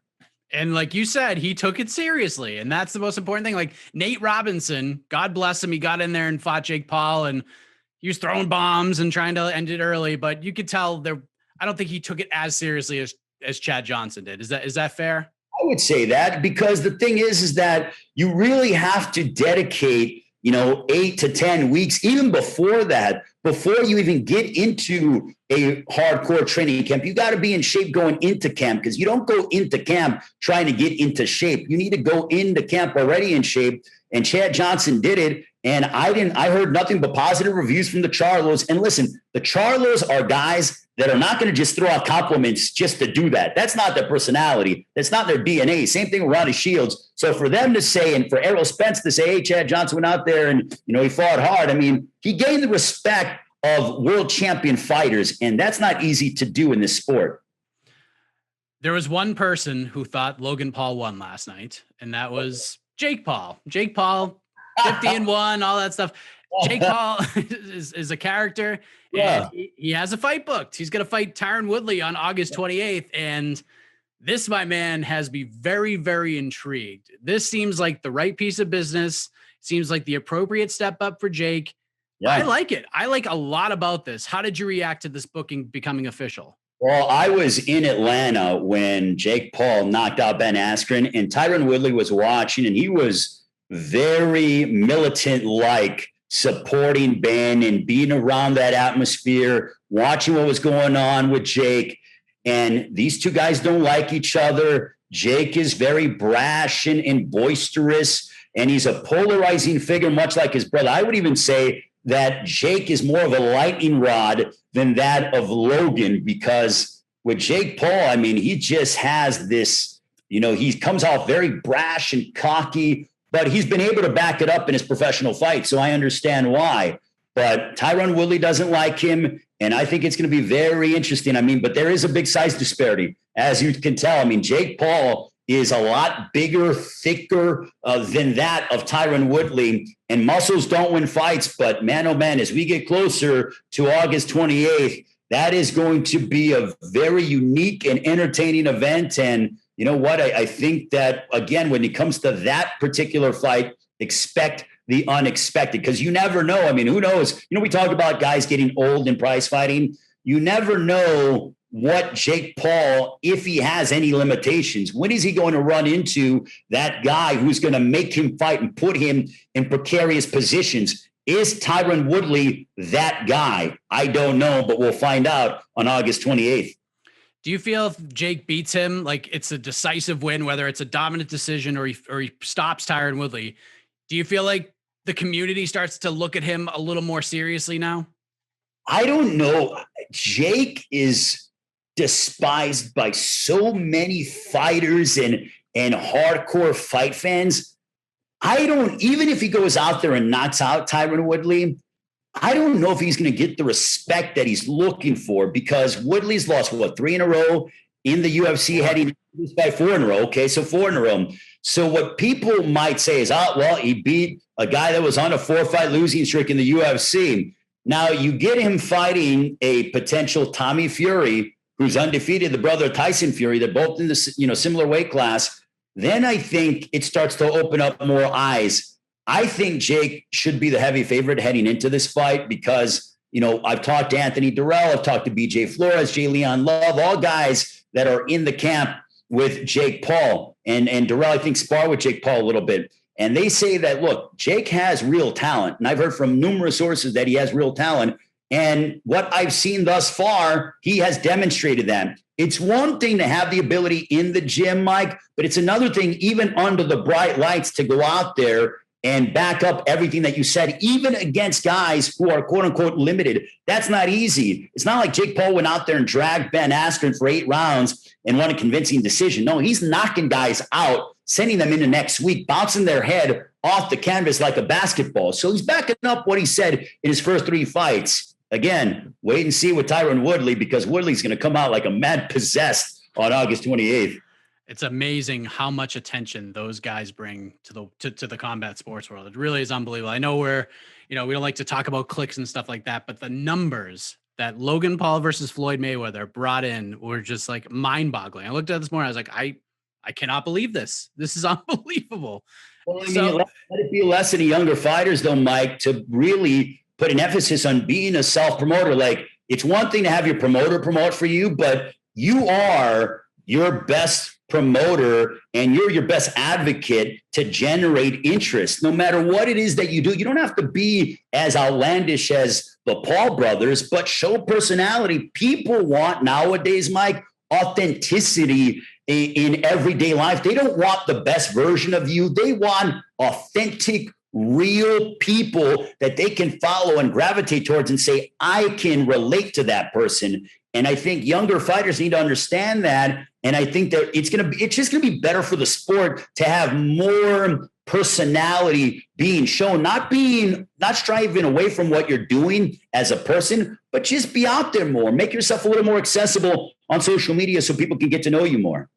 Speaker 4: And like you said, he took it seriously. And that's the most important thing. Like Nate Robinson, God bless him. He got in there and fought Jake Paul, and he was throwing bombs and trying to end it early, but you could tell I don't think he took it as seriously as Chad Johnson did. Is that fair?
Speaker 7: I would say that, because the thing is that you really have to dedicate 8 to 10 weeks, even before that, before you even get into a hardcore training camp. You got to be in shape going into camp, because you don't go into camp trying to get into shape. You need to go into camp already in shape. And Chad Johnson did it. And I heard nothing but positive reviews from the Charlos. And listen, the Charlos are guys that are not going to just throw out compliments just to do that. That's not their personality. That's not their DNA. Same thing with Ronnie Shields. So for them to say, and for Errol Spence to say, hey, Chad Johnson went out there and, he fought hard. I mean, he gained the respect of world champion fighters, and that's not easy to do in this sport.
Speaker 4: There was one person who thought Logan Paul won last night, and that was Jake Paul. Jake Paul, 50-1, all that stuff. Jake Paul is a character, and he has a fight booked. He's going to fight Tyron Woodley on August 28th, and this, my man, has me very, very intrigued. This seems like the right piece of business. Seems like the appropriate step up for Jake. Yeah. I like it. I like a lot about this. How did you react to this booking becoming official?
Speaker 7: Well, I was in Atlanta when Jake Paul knocked out Ben Askren, and Tyron Woodley was watching, and he was very militant-like, supporting Ben and being around that atmosphere, watching what was going on with Jake. And these two guys don't like each other. Jake is very brash and boisterous, and he's a polarizing figure, much like his brother. I would even say that Jake is more of a lightning rod than that of Logan, because with Jake Paul, I mean, he just has this, he comes off very brash and cocky, but he's been able to back it up in his professional fight. So I understand why. But Tyron Woodley doesn't like him, and I think it's going to be very interesting. I mean, but there is a big size disparity, as you can tell. I mean, Jake Paul is a lot bigger, thicker than that of Tyron Woodley, and muscles don't win fights. But man, oh man, as we get closer to August 28th, that is going to be a very unique and entertaining event. And you know what? I think that, again, when it comes to that particular fight, expect the unexpected, because you never know. I mean, who knows? We talk about guys getting old in prize fighting. You never know what Jake Paul, if he has any limitations, when is he going to run into that guy who's going to make him fight and put him in precarious positions? Is Tyron Woodley that guy? I don't know, but we'll find out on August 28th.
Speaker 4: Do you feel if Jake beats him, like it's a decisive win, whether it's a dominant decision or he stops Tyron Woodley? Do you feel like the community starts to look at him a little more seriously now?
Speaker 7: I don't know. Jake is despised by so many fighters and hardcore fight fans. Even if he goes out there and knocks out Tyron Woodley, I don't know if he's going to get the respect that he's looking for, because Woodley's lost, 3 in a row in the UFC, heading this by 4 in a row. Okay, so 4 in a row. So what people might say is, he beat a guy that was on a 4-fight losing streak in the UFC. Now you get him fighting a potential Tommy Fury, who's undefeated, the brother of Tyson Fury. They're both in the similar weight class. Then I think it starts to open up more eyes. I think Jake should be the heavy favorite heading into this fight, because I've talked to Anthony Durrell, I've talked to BJ Flores, J. Leon Love, all guys that are in the camp with Jake Paul, and Durrell, I think, spar with Jake Paul a little bit. And they say that, look, Jake has real talent. And I've heard from numerous sources that he has real talent. And what I've seen thus far, he has demonstrated that. It's one thing to have the ability in the gym, Mike, but it's another thing, even under the bright lights, to go out there and back up everything that you said, even against guys who are quote unquote limited. That's not easy. It's not like Jake Paul went out there and dragged Ben Askren for 8 rounds and won a convincing decision. No, he's knocking guys out, sending them into next week, bouncing their head off the canvas like a basketball. So he's backing up what he said in his first 3 fights. Again, wait and see with Tyron Woodley, because Woodley's going to come out like a mad possessed on August 28th.
Speaker 4: It's amazing how much attention those guys bring to the combat sports world. It really is unbelievable. I know we don't like to talk about clicks and stuff like that, but the numbers that Logan Paul versus Floyd Mayweather brought in were just like mind-boggling. I looked at it this morning. I was like, I cannot believe this. This is unbelievable.
Speaker 7: Well, I mean, let it be a lesson to younger fighters, though, Mike, to really put an emphasis on being a self-promoter. Like, it's one thing to have your promoter promote for you, but you are your best promoter and you're your best advocate to generate interest. No matter what it is that you do, you don't have to be as outlandish as the Paul brothers, but show personality. People want nowadays, Mike, authenticity in everyday life. They don't want the best version of you. They want authentic, real people that they can follow and gravitate towards and say, I can relate to that person. And I think younger fighters need to understand that. And I think that it's just going to be better for the sport to have more personality being shown, not striving away from what you're doing as a person, but just be out there more, make yourself a little more accessible on social media so people can get to know you more.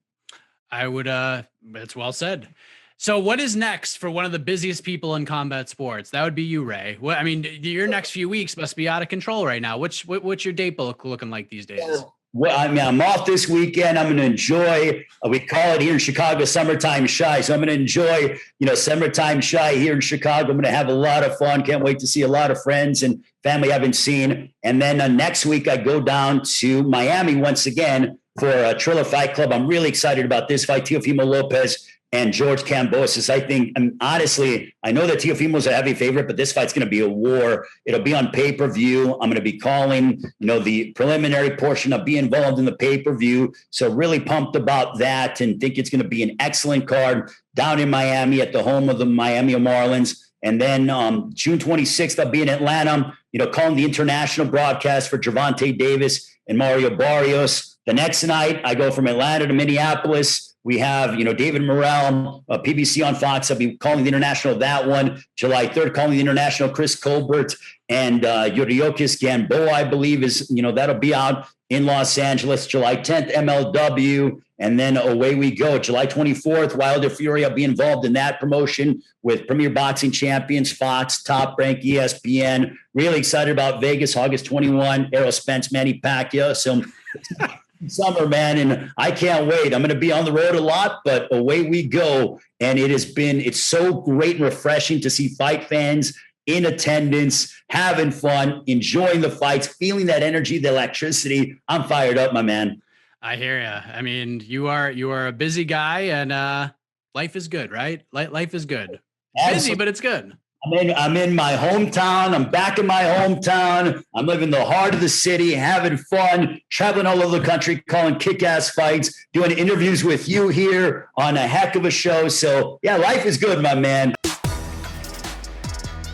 Speaker 4: I would, that's well said. So what is next for one of the busiest people in combat sports? That would be you, Ray. What, I mean, your next few weeks must be out of control right now. What's your date book looking like these days?
Speaker 7: Well, I mean, I'm off this weekend. I'm going to enjoy, we call it here in Chicago, summertime shy. So I'm going to enjoy, summertime shy here in Chicago. I'm going to have a lot of fun. Can't wait to see a lot of friends and family I haven't seen. And then next week I go down to Miami once again for a Triller Fight Club. I'm really excited about this fight, Teofimo Lopez and George Kambosos. I think, honestly, I know that Teofimo's a heavy favorite, but this fight's going to be a war. It'll be on pay-per-view. I'm going to be calling, the preliminary portion. I'll be involved in the pay-per-view. So really pumped about that and think it's going to be an excellent card down in Miami at the home of the Miami Marlins. And then June 26th, I'll be in Atlanta, calling the international broadcast for Gervonta Davis and Mario Barrios. The next night, I go from Atlanta to Minneapolis. We have, David Morrell, PBC on Fox. I'll be calling the international of that one. July 3rd, calling the international, Chris Colbert and Yuriokis Gamboa, I believe is, that'll be out in Los Angeles. July 10th, MLW. And then away we go. July 24th, Wilder Fury. I'll be involved in that promotion with Premier Boxing Champions, Fox, Top Rank, ESPN. Really excited about Vegas, August 21, Errol Spence, Manny Pacquiao. So summer, man, and I can't wait. I'm going to be on the road a lot, but away we go. And it's so great and refreshing to see fight fans in attendance, having fun, enjoying the fights, feeling that energy, the electricity. I'm fired up, my man.
Speaker 4: I hear you. I mean, you are a busy guy, and life is good, right? Life is good. Busy, but it's good.
Speaker 7: I'm in my hometown. I'm back in my hometown. I'm living the heart of the city, having fun, traveling all over the country, calling kick-ass fights, doing interviews with you here on a heck of a show. So, yeah, life is good, my man.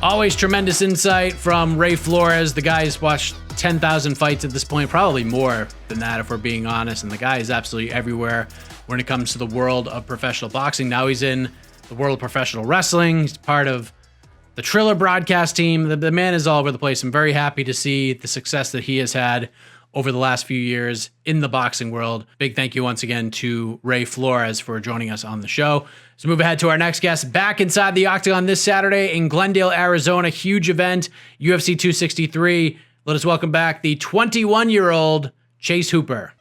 Speaker 4: Always tremendous insight from Ray Flores. The guy's watched 10,000 fights at this point, probably more than that if we're being honest. And the guy is absolutely everywhere when it comes to the world of professional boxing. Now he's in the world of professional wrestling. He's part of the Triller broadcast team. The man is all over the place. I'm very happy to see the success that he has had over the last few years in the boxing world. Big thank you once again to Ray Flores for joining us on the show. Let's move ahead to our next guest. Back inside the Octagon this Saturday in Glendale, Arizona. Huge event, UFC 263. Let us welcome back the 21-year-old Chase Hooper.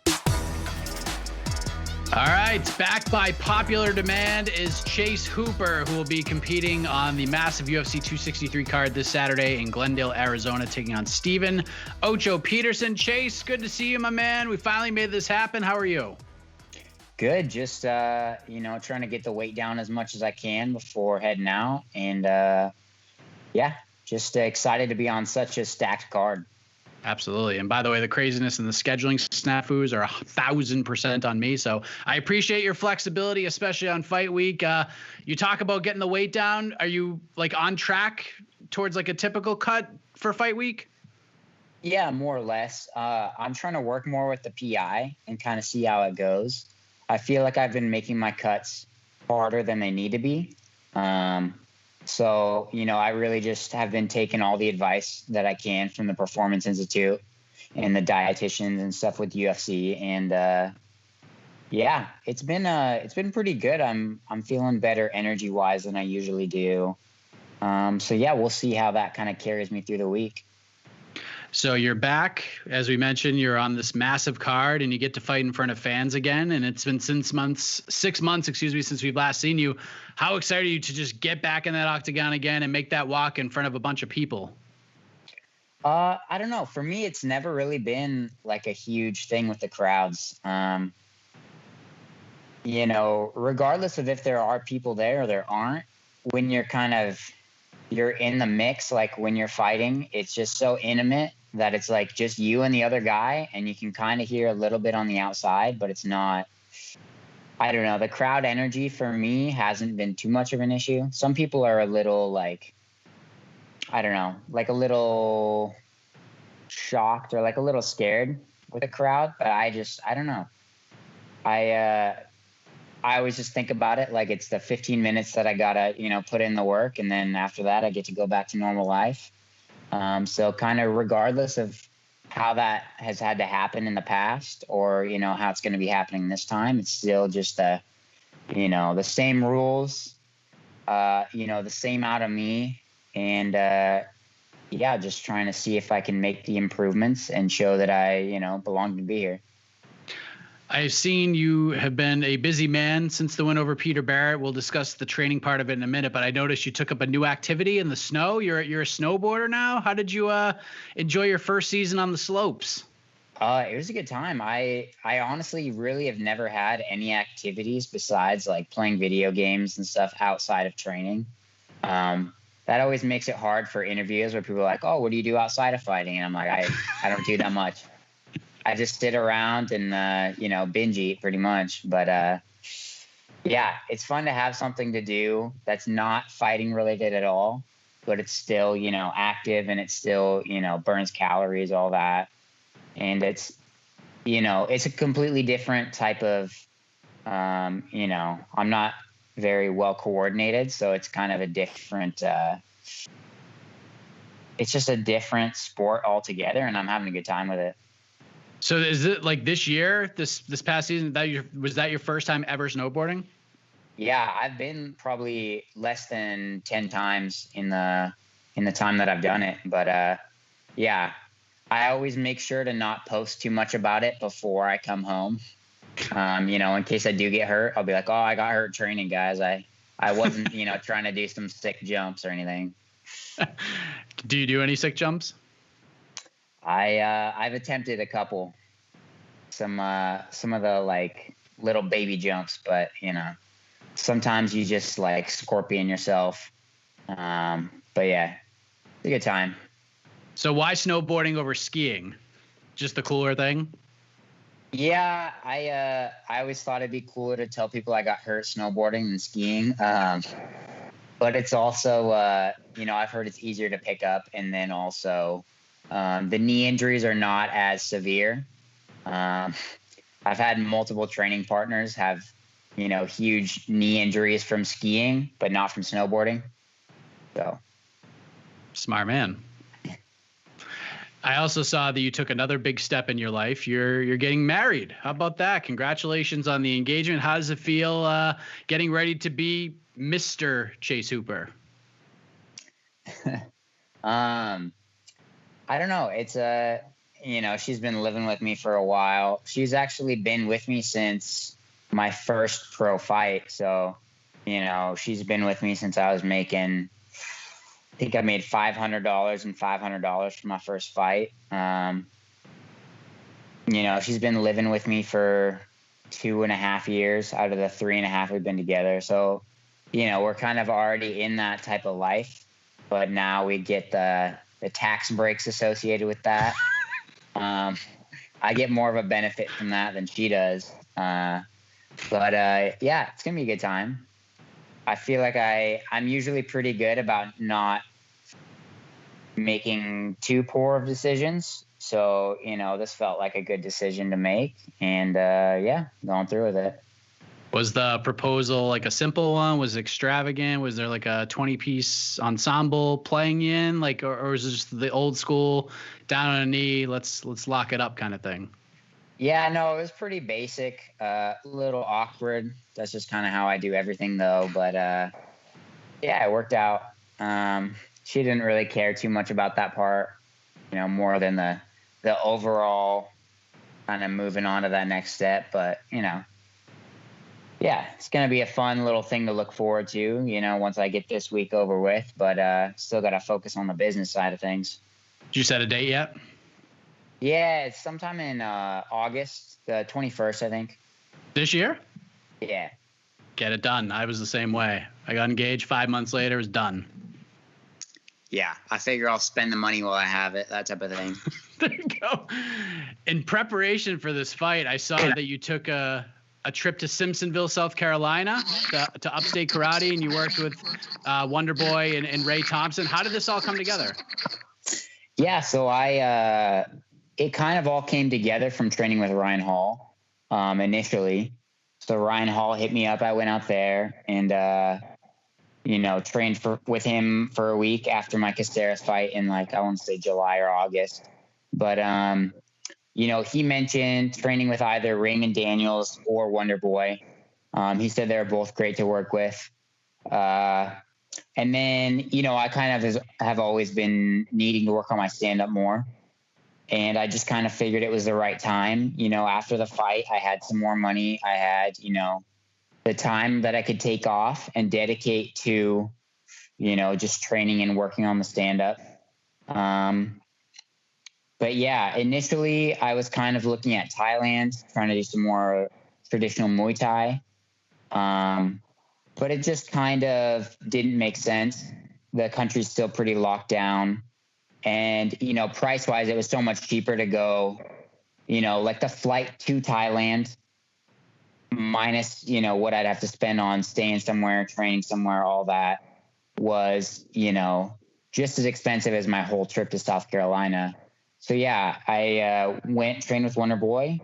Speaker 4: All right, back by popular demand is Chase Hooper, who will be competing on the massive UFC 263 card this Saturday in Glendale, Arizona, taking on Steven Ocho Peterson. Chase, good to see you, my man. We finally made this happen. How are you?
Speaker 8: Good. Just, trying to get the weight down as much as I can before heading out. And, just excited to be on such a stacked card.
Speaker 4: Absolutely. And by the way, the craziness and the scheduling snafus are 1,000% on me. So I appreciate your flexibility, especially on fight week. You talk about getting the weight down. Are you on track towards a typical cut for fight week?
Speaker 8: Yeah, more or less. I'm trying to work more with the PI and kind of see how it goes. I feel like I've been making my cuts harder than they need to be. So, I really just have been taking all the advice that I can from the Performance Institute and the dietitians and stuff with UFC. And, it's been pretty good. I'm feeling better energy wise than I usually do. We'll see how that kind of carries me through the week.
Speaker 4: So you're back, as we mentioned, you're on this massive card and you get to fight in front of fans again. And it's been 6 months, since we've last seen you. How excited are you to just get back in that octagon again and make that walk in front of a bunch of people?
Speaker 8: I don't know. For me, it's never really been a huge thing with the crowds. Regardless of if there are people there or there aren't, when you're you're in the mix, when you're fighting, it's just so intimate that it's just you and the other guy, and you can kind of hear a little bit on the outside, but it's not I don't know. The crowd energy for me hasn't been too much of an issue. Some people are a little like, I don't know, like a little shocked or like a little scared with the crowd. But I don't know. I always just think about it like it's the 15 minutes that I gotta, put in the work. And then after that, I get to go back to normal life. So kind of regardless of how that has had to happen in the past or, how it's going to be happening this time, it's still just the same rules, the same out of me. And, just trying to see if I can make the improvements and show that I, belong to be here.
Speaker 4: I've seen you have been a busy man since the win over Peter Barrett. We'll discuss the training part of it in a minute, but I noticed you took up a new activity in the snow. You're a snowboarder now. How did you enjoy your first season on the slopes?
Speaker 8: It was a good time. I honestly really have never had any activities besides like playing video games and stuff outside of training. That always makes it hard for interviews where people are like, "Oh, what do you do outside of fighting?" And I'm like, I don't do that much. I just sit around and, binge eat pretty much. But, it's fun to have something to do that's not fighting related at all, but it's still, active and it still, burns calories, all that. And it's, it's a completely different type of, I'm not very well coordinated. So it's kind of a different, it's just a different sport altogether. And I'm having a good time with it.
Speaker 4: So is it like this year, this past season, was that your first time ever snowboarding?
Speaker 8: Yeah, I've been probably less than 10 times in the time that I've done it. But I always make sure to not post too much about it before I come home. In case I do get hurt, I'll be like, "Oh, I got hurt training, guys. I wasn't, trying to do some sick jumps or anything."
Speaker 4: Do you do any sick jumps?
Speaker 8: I've attempted a couple, some of the like little baby jumps, but sometimes you just like scorpion yourself. But yeah, it's a good time.
Speaker 4: So why snowboarding over skiing? Just the cooler thing?
Speaker 8: Yeah, I always thought it'd be cooler to tell people I got hurt snowboarding than skiing. But it's also I've heard it's easier to pick up, and then also the knee injuries are not as severe. I've had multiple training partners have, huge knee injuries from skiing, but not from snowboarding. So
Speaker 4: smart man. I also saw that you took another big step in your life. You're getting married. How about that? Congratulations on the engagement. How does it feel getting ready to be Mr. Chase Hooper?
Speaker 8: I don't know. It's she's been living with me for a while. She's actually been with me since my first pro fight. So, she's been with me since I was making, I think I made $500 and $500 for my first fight. She's been living with me for 2.5 years out of the 3.5 we've been together. So, we're kind of already in that type of life, but now we get the tax breaks associated with that. I get more of a benefit from that than she does. But it's going to be a good time. I feel like I'm usually pretty good about not making too poor of decisions. So, this felt like a good decision to make, and going through with it.
Speaker 4: Was the proposal like a simple one? Was it extravagant? Was there like a 20-piece ensemble playing in, or was it just the old school down on a knee, let's lock it up kind of thing?
Speaker 8: Yeah, no, it was pretty basic, a little awkward. That's just kind of how I do everything though. But it worked out. She didn't really care too much about that part, more than the overall kind of moving on to that next step. But, it's going to be a fun little thing to look forward to, once I get this week over with, but still got to focus on the business side of things.
Speaker 4: Did you set a date yet?
Speaker 8: Yeah, it's sometime in August, the 21st, I think.
Speaker 4: This year?
Speaker 8: Yeah.
Speaker 4: Get it done. I was the same way. I got engaged 5 months later, it was done.
Speaker 8: Yeah, I figure I'll spend the money while I have it, that type of thing.
Speaker 4: There you go. In preparation for this fight, I saw that you took a a trip to Simpsonville, South Carolina, to Upstate Karate, and you worked with Wonder Boy and Ray Thompson. How did this all come together?
Speaker 8: Yeah, so it kind of all came together from training with Ryan Hall initially. So Ryan Hall hit me up. I went out there and, trained with him for a week after my Caceres fight in I want to say July or August. But, he mentioned training with either Raymond Daniels or Wonder Boy. He said they were both great to work with. And then, I kind of have always been needing to work on my stand-up more. And I just kind of figured it was the right time. After the fight, I had some more money. I had, the time that I could take off and dedicate to, just training and working on the stand-up. But yeah, initially I was kind of looking at Thailand, trying to do some more traditional Muay Thai. But it just kind of didn't make sense. The country's still pretty locked down. And, price-wise, it was so much cheaper to go, the flight to Thailand minus, what I'd have to spend on staying somewhere, training somewhere, all that was, just as expensive as my whole trip to South Carolina. So, yeah, I trained with Wonder Boy,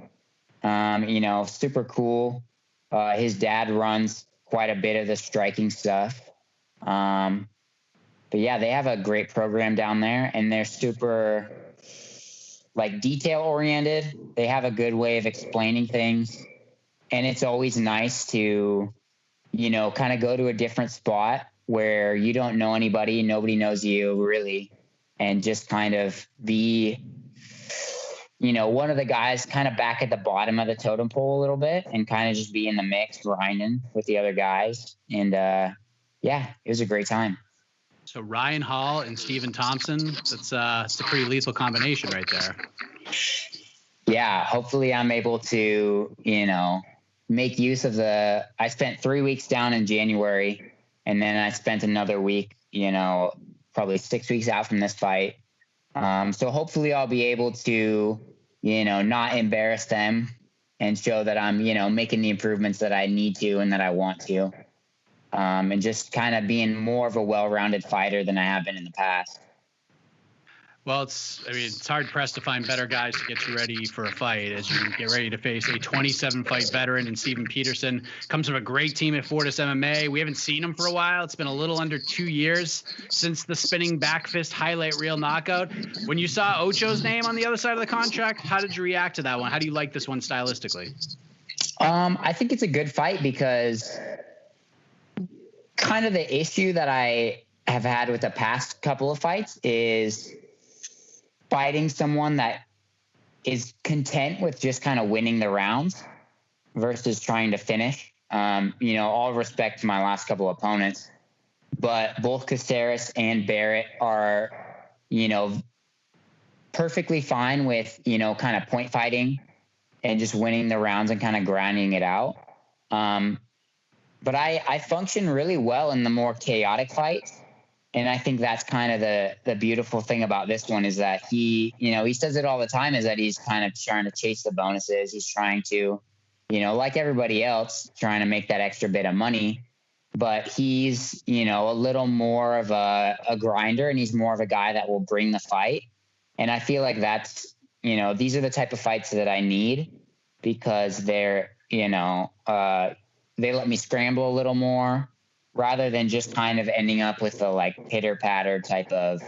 Speaker 8: super cool. His dad runs quite a bit of the striking stuff. But yeah, they have a great program down there and they're super detail oriented. They have a good way of explaining things. And it's always nice to, kind of go to a different spot where you don't know anybody, nobody knows you really, and just kind of be, one of the guys kind of back at the bottom of the totem pole a little bit and kind of just be in the mix grinding with the other guys. And it was a great time.
Speaker 4: So Ryan Hall and Steven Thompson, it's a pretty lethal combination right there.
Speaker 8: Yeah, hopefully I'm able to, make use of I spent 3 weeks down in January, and then I spent another week, probably 6 weeks out from this fight. So hopefully I'll be able to, not embarrass them and show that I'm, making the improvements that I need to and that I want to. And just kind of being more of a well-rounded fighter than I have been in the past.
Speaker 4: Well, it's hard pressed to find better guys to get you ready for a fight as you get ready to face a 27-fight veteran in Steven Peterson. Comes from a great team at Fortis MMA. We haven't seen him for a while. It's been a little under 2 years since the spinning back fist highlight reel knockout. When you saw Ocho's name on the other side of the contract, how did you react to that one? How do you like this one stylistically?
Speaker 8: I think it's a good fight because kind of the issue that I have had with the past couple of fights is fighting someone that is content with just kind of winning the rounds versus trying to finish. All respect to my last couple opponents, but both Caceres and Barrett are, perfectly fine with, kind of point fighting and just winning the rounds and kind of grinding it out. But I function really well in the more chaotic fights. And I think that's kind of the beautiful thing about this one is that he says it all the time, is that he's kind of trying to chase the bonuses. He's trying to, like everybody else, trying to make that extra bit of money. But he's, a little more of a grinder, and he's more of a guy that will bring the fight. And I feel like that's, these are the type of fights that I need because they're, they let me scramble a little more rather than just kind of ending up with the pitter patter type of,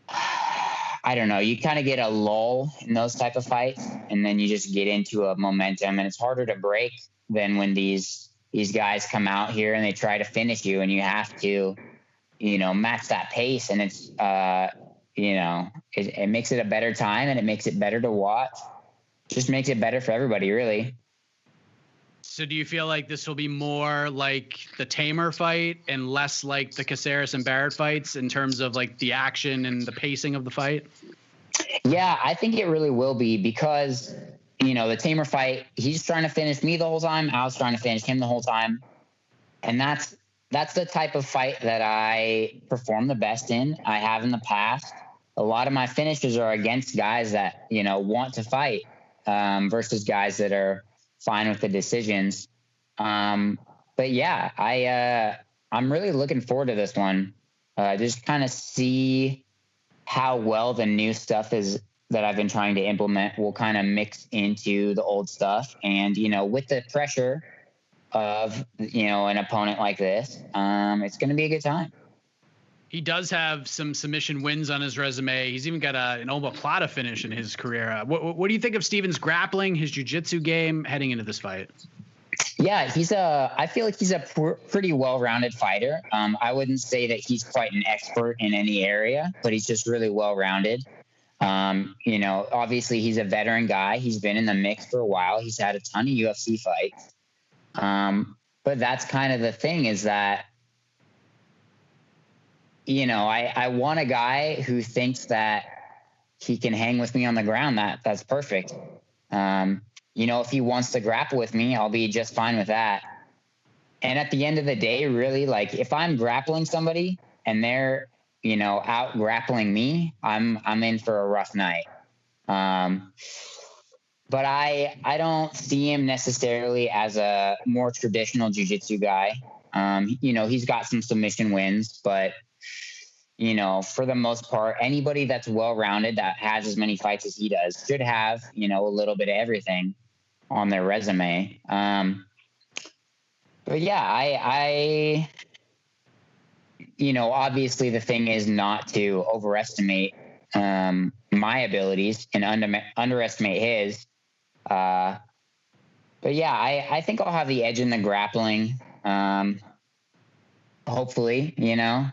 Speaker 8: I don't know, you kind of get a lull in those type of fights and then you just get into a momentum, and it's harder to break than when these guys come out here and they try to finish you and you have to, match that pace. And it's, it makes it a better time and it makes it better to watch. Just makes it better for everybody, really.
Speaker 4: So do you feel like this will be more like the Tamer fight and less like the Caceres and Barrett fights in terms of the action and the pacing of the fight?
Speaker 8: Yeah, I think it really will be because, the Tamer fight, he's trying to finish me the whole time. I was trying to finish him the whole time. And that's the type of fight that I perform the best in. I have in the past. A lot of my finishes are against guys that, want to fight versus guys that are, fine with the decisions. But yeah, I'm really looking forward to this one. Just kind of see how well the new stuff is that I've been trying to implement will kind of mix into the old stuff. And, with the pressure of, an opponent like this, it's going to be a good time.
Speaker 4: He does have some submission wins on his resume. He's even got an omoplata finish in his career. What do you think of Steven's grappling, his jiu-jitsu game heading into this fight?
Speaker 8: Yeah, I feel like he's a pretty well-rounded fighter. I wouldn't say that he's quite an expert in any area, but he's just really well-rounded. Obviously he's a veteran guy. He's been in the mix for a while. He's had a ton of UFC fights. But that's kind of the thing is that, I want a guy who thinks that he can hang with me on the ground. That's perfect. If he wants to grapple with me, I'll be just fine with that. And at the end of the day, really, like if I'm grappling somebody and they're, out grappling me, I'm in for a rough night. But I don't see him necessarily as a more traditional jiu-jitsu guy. He's got some submission wins, but for the most part, anybody that's well-rounded that has as many fights as he does should have, a little bit of everything on their resume. But yeah, obviously the thing is not to overestimate my abilities and underestimate his. But yeah, I think I'll have the edge in the grappling. Hopefully,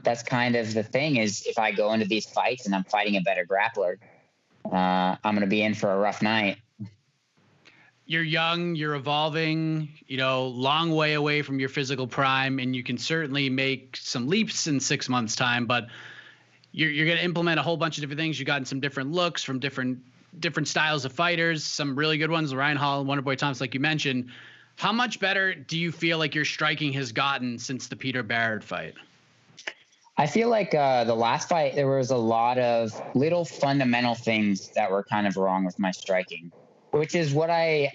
Speaker 8: that's kind of the thing is if I go into these fights and I'm fighting a better grappler, I'm going to be in for a rough night.
Speaker 4: You're young, you're evolving, long way away from your physical prime, and you can certainly make some leaps in 6 months' time, but you're going to implement a whole bunch of different things. You've gotten some different looks from different styles of fighters, some really good ones, Ryan Hall and Wonderboy Thompson, like you mentioned. How much better do you feel like your striking has gotten since the Peter Barrett fight?
Speaker 8: I feel like the last fight, there was a lot of little fundamental things that were kind of wrong with my striking, which is what I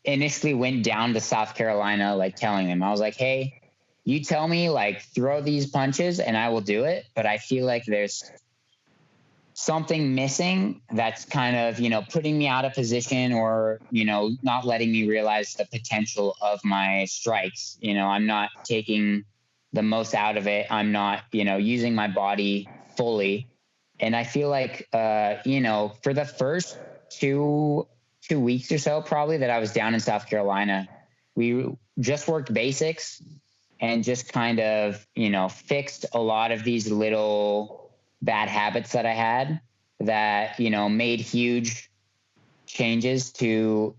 Speaker 8: initially went down to South Carolina, like telling them. I was like, hey, you tell me, like, throw these punches and I will do it. But I feel like there's something missing that's kind of, putting me out of position or, not letting me realize the potential of my strikes. I'm not taking the most out of it. I'm not, using my body fully. And I feel like, for the first two weeks or so, probably that I was down in South Carolina, we just worked basics and just kind of, fixed a lot of these little bad habits that I had that, made huge changes to,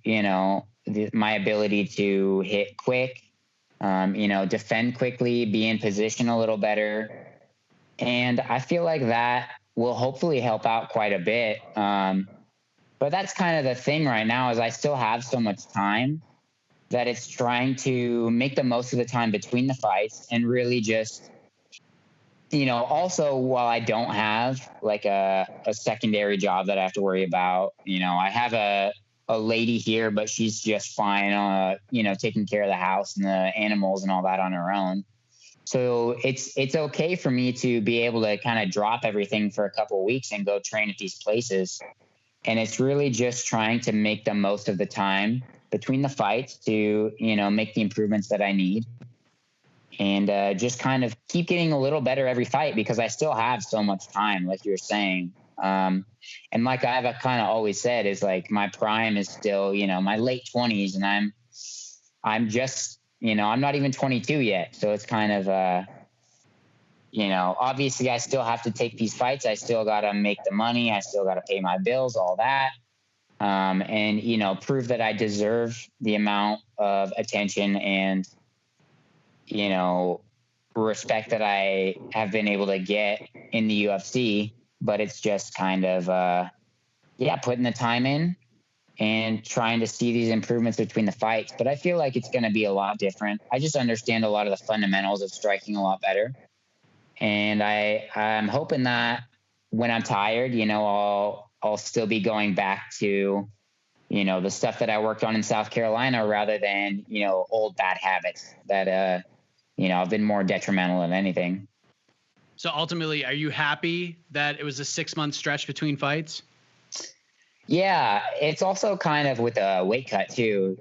Speaker 8: my ability to hit quick, defend quickly, be in position a little better. And I feel like that will hopefully help out quite a bit. But that's kind of the thing right now is I still have so much time that it's trying to make the most of the time between the fights and really just, also while I don't have like a secondary job that I have to worry about, I have a lady here, but she's just fine, taking care of the house and the animals and all that on her own. So it's okay for me to be able to kind of drop everything for a couple of weeks and go train at these places. And it's really just trying to make the most of the time between the fights to, make the improvements that I need. And just kind of keep getting a little better every fight because I still have so much time, like you were saying. And like I've kind of always said is like my prime is still, my late 20s and I'm just, I'm not even 22 yet. So it's kind of, obviously I still have to take these fights. I still got to make the money. I still got to pay my bills, all that. And, prove that I deserve the amount of attention and, respect that I have been able to get in the UFC, but it's just kind of, putting the time in and trying to see these improvements between the fights. But I feel like it's going to be a lot different. I just understand a lot of the fundamentals of striking a lot better. And I'm hoping that when I'm tired, I'll still be going back to, the stuff that I worked on in South Carolina rather than, old bad habits that, have been more detrimental than anything.
Speaker 4: So ultimately, are you happy that it was a 6-month stretch between fights?
Speaker 8: Yeah, it's also kind of with a weight cut too.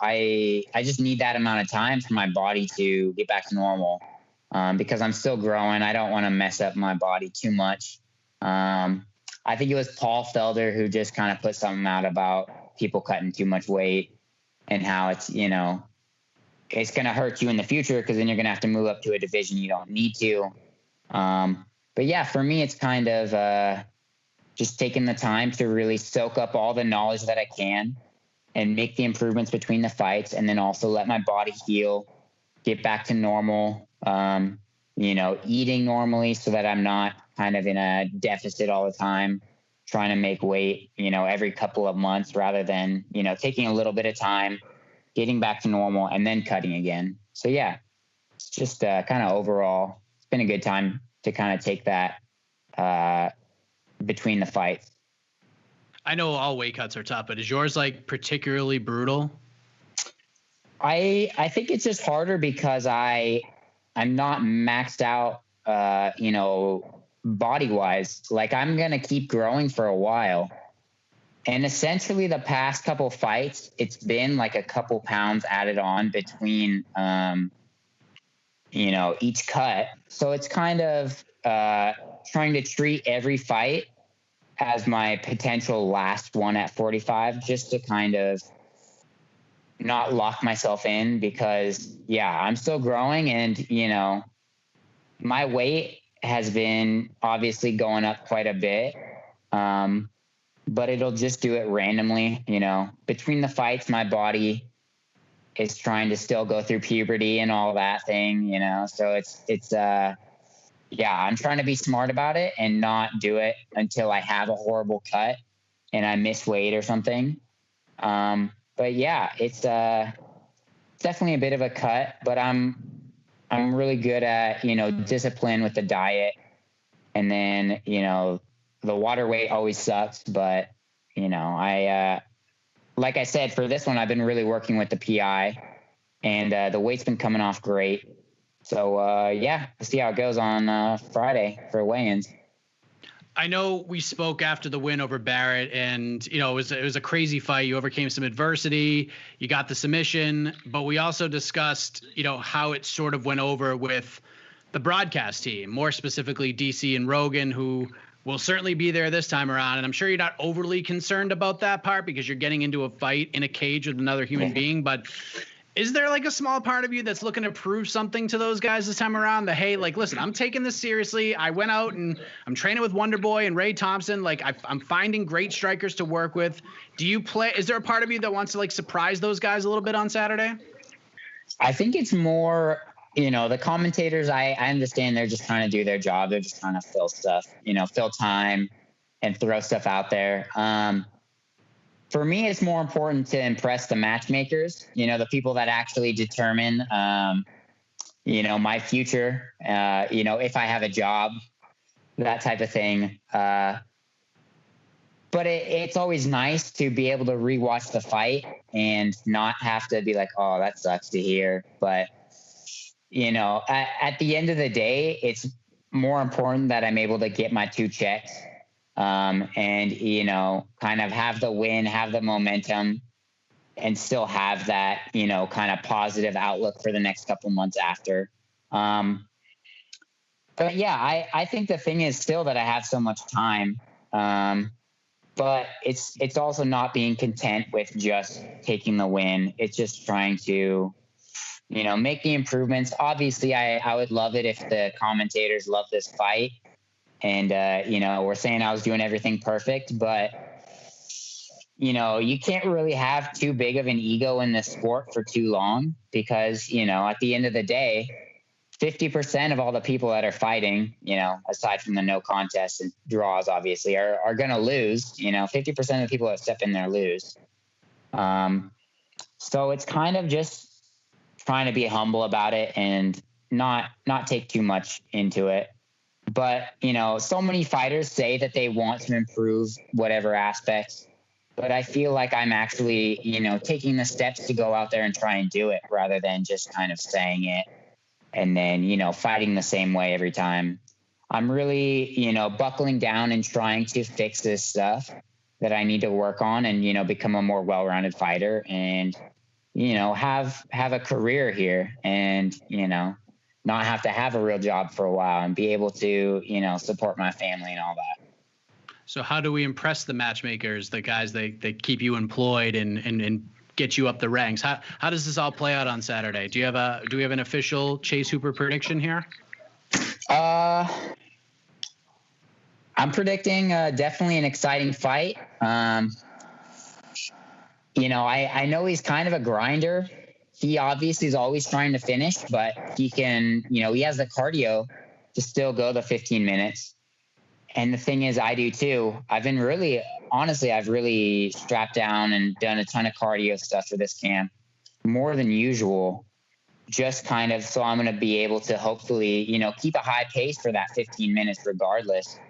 Speaker 8: I just need that amount of time for my body to get back to normal, because I'm still growing. I don't want to mess up my body too much. I think it was Paul Felder who just kind of put something out about people cutting too much weight and how it's, it's going to hurt you in the future because then you're going to have to move up to a division you don't need to. But yeah, for me, it's kind of just taking the time to really soak up all the knowledge that I can and make the improvements between the fights, and then also let my body heal, get back to normal, eating normally so that I'm not kind of in a deficit all the time, trying to make weight, every couple of months rather than, taking a little bit of time, getting back to normal and then cutting again. So yeah, it's just kind of overall, it's been a good time to kind of take that between the fights.
Speaker 4: I know all weight cuts are tough, but is yours like particularly brutal?
Speaker 8: I think it's just harder because I'm not maxed out, body wise. Like, I'm going to keep growing for a while. And essentially the past couple fights, it's been like a couple pounds added on between, each cut. So it's kind of trying to treat every fight as my potential last one at 45, just to kind of not lock myself in, because I'm still growing, and, my weight has been obviously going up quite a bit. But it'll just do it randomly, between the fights. My body is trying to still go through puberty and all that thing, so I'm trying to be smart about it and not do it until I have a horrible cut and I miss weight or something. But yeah, it's definitely a bit of a cut, but I'm really good at, discipline with the diet. And then, the water weight always sucks, but, like I said, for this one, I've been really working with the PI, and the weight's been coming off great. So, we'll see how it goes on Friday for weigh-ins.
Speaker 4: I know we spoke after the win over Barrett, and, it was a crazy fight. You overcame some adversity, you got the submission, but we also discussed, how it sort of went over with the broadcast team, more specifically DC and Rogan, who will certainly be there this time around. And I'm sure you're not overly concerned about that part because you're getting into a fight in a cage with another human being. But is there like a small part of you that's looking to prove something to those guys this time around? That, hey, like, listen, I'm taking this seriously. I went out and I'm training with Wonder Boy and Ray Thompson. Like, I'm finding great strikers to work with. Is there a part of you that wants to like surprise those guys a little bit on Saturday?
Speaker 8: I think it's more, the commentators, I understand they're just trying to do their job. They're just trying to fill stuff, fill time and throw stuff out there. For me, it's more important to impress the matchmakers, the people that actually determine, my future, if I have a job, that type of thing. But it's always nice to be able to rewatch the fight and not have to be like, oh, that sucks to hear. But, at the end of the day, it's more important that I'm able to get my 2 checks. And, kind of have the win, have the momentum, and still have that, kind of positive outlook for the next couple months after. But yeah, I think the thing is still that I have so much time. But it's also not being content with just taking the win. It's just trying to, make the improvements. Obviously, I would love it if the commentators love this fight. And, we're saying I was doing everything perfect, but, you can't really have too big of an ego in this sport for too long because, at the end of the day, 50% of all the people that are fighting, aside from the no contest and draws, obviously, are going to lose. 50% of the people that step in there lose. So it's kind of just trying to be humble about it and not take too much into it. But, so many fighters say that they want to improve whatever aspects but I feel like I'm actually, taking the steps to go out there and try and do it rather than just kind of saying it and then, fighting the same way every time. I'm really, buckling down and trying to fix this stuff that I need to work on and, become a more well-rounded fighter and, have a career here and, not have to have a real job for a while and be able to, support my family and all that.
Speaker 4: So how do we impress the matchmakers, the guys they keep you employed and get you up the ranks? How does this all play out on Saturday? Do we have an official Chase Hooper prediction here?
Speaker 8: I'm predicting definitely an exciting fight. I know he's kind of a grinder. He obviously is always trying to finish, but he can, he has the cardio to still go the 15 minutes. And the thing is, I do too. I've really strapped down and done a ton of cardio stuff for this camp, more than usual, just kind of so I'm going to be able to hopefully, keep a high pace for that 15 minutes regardless.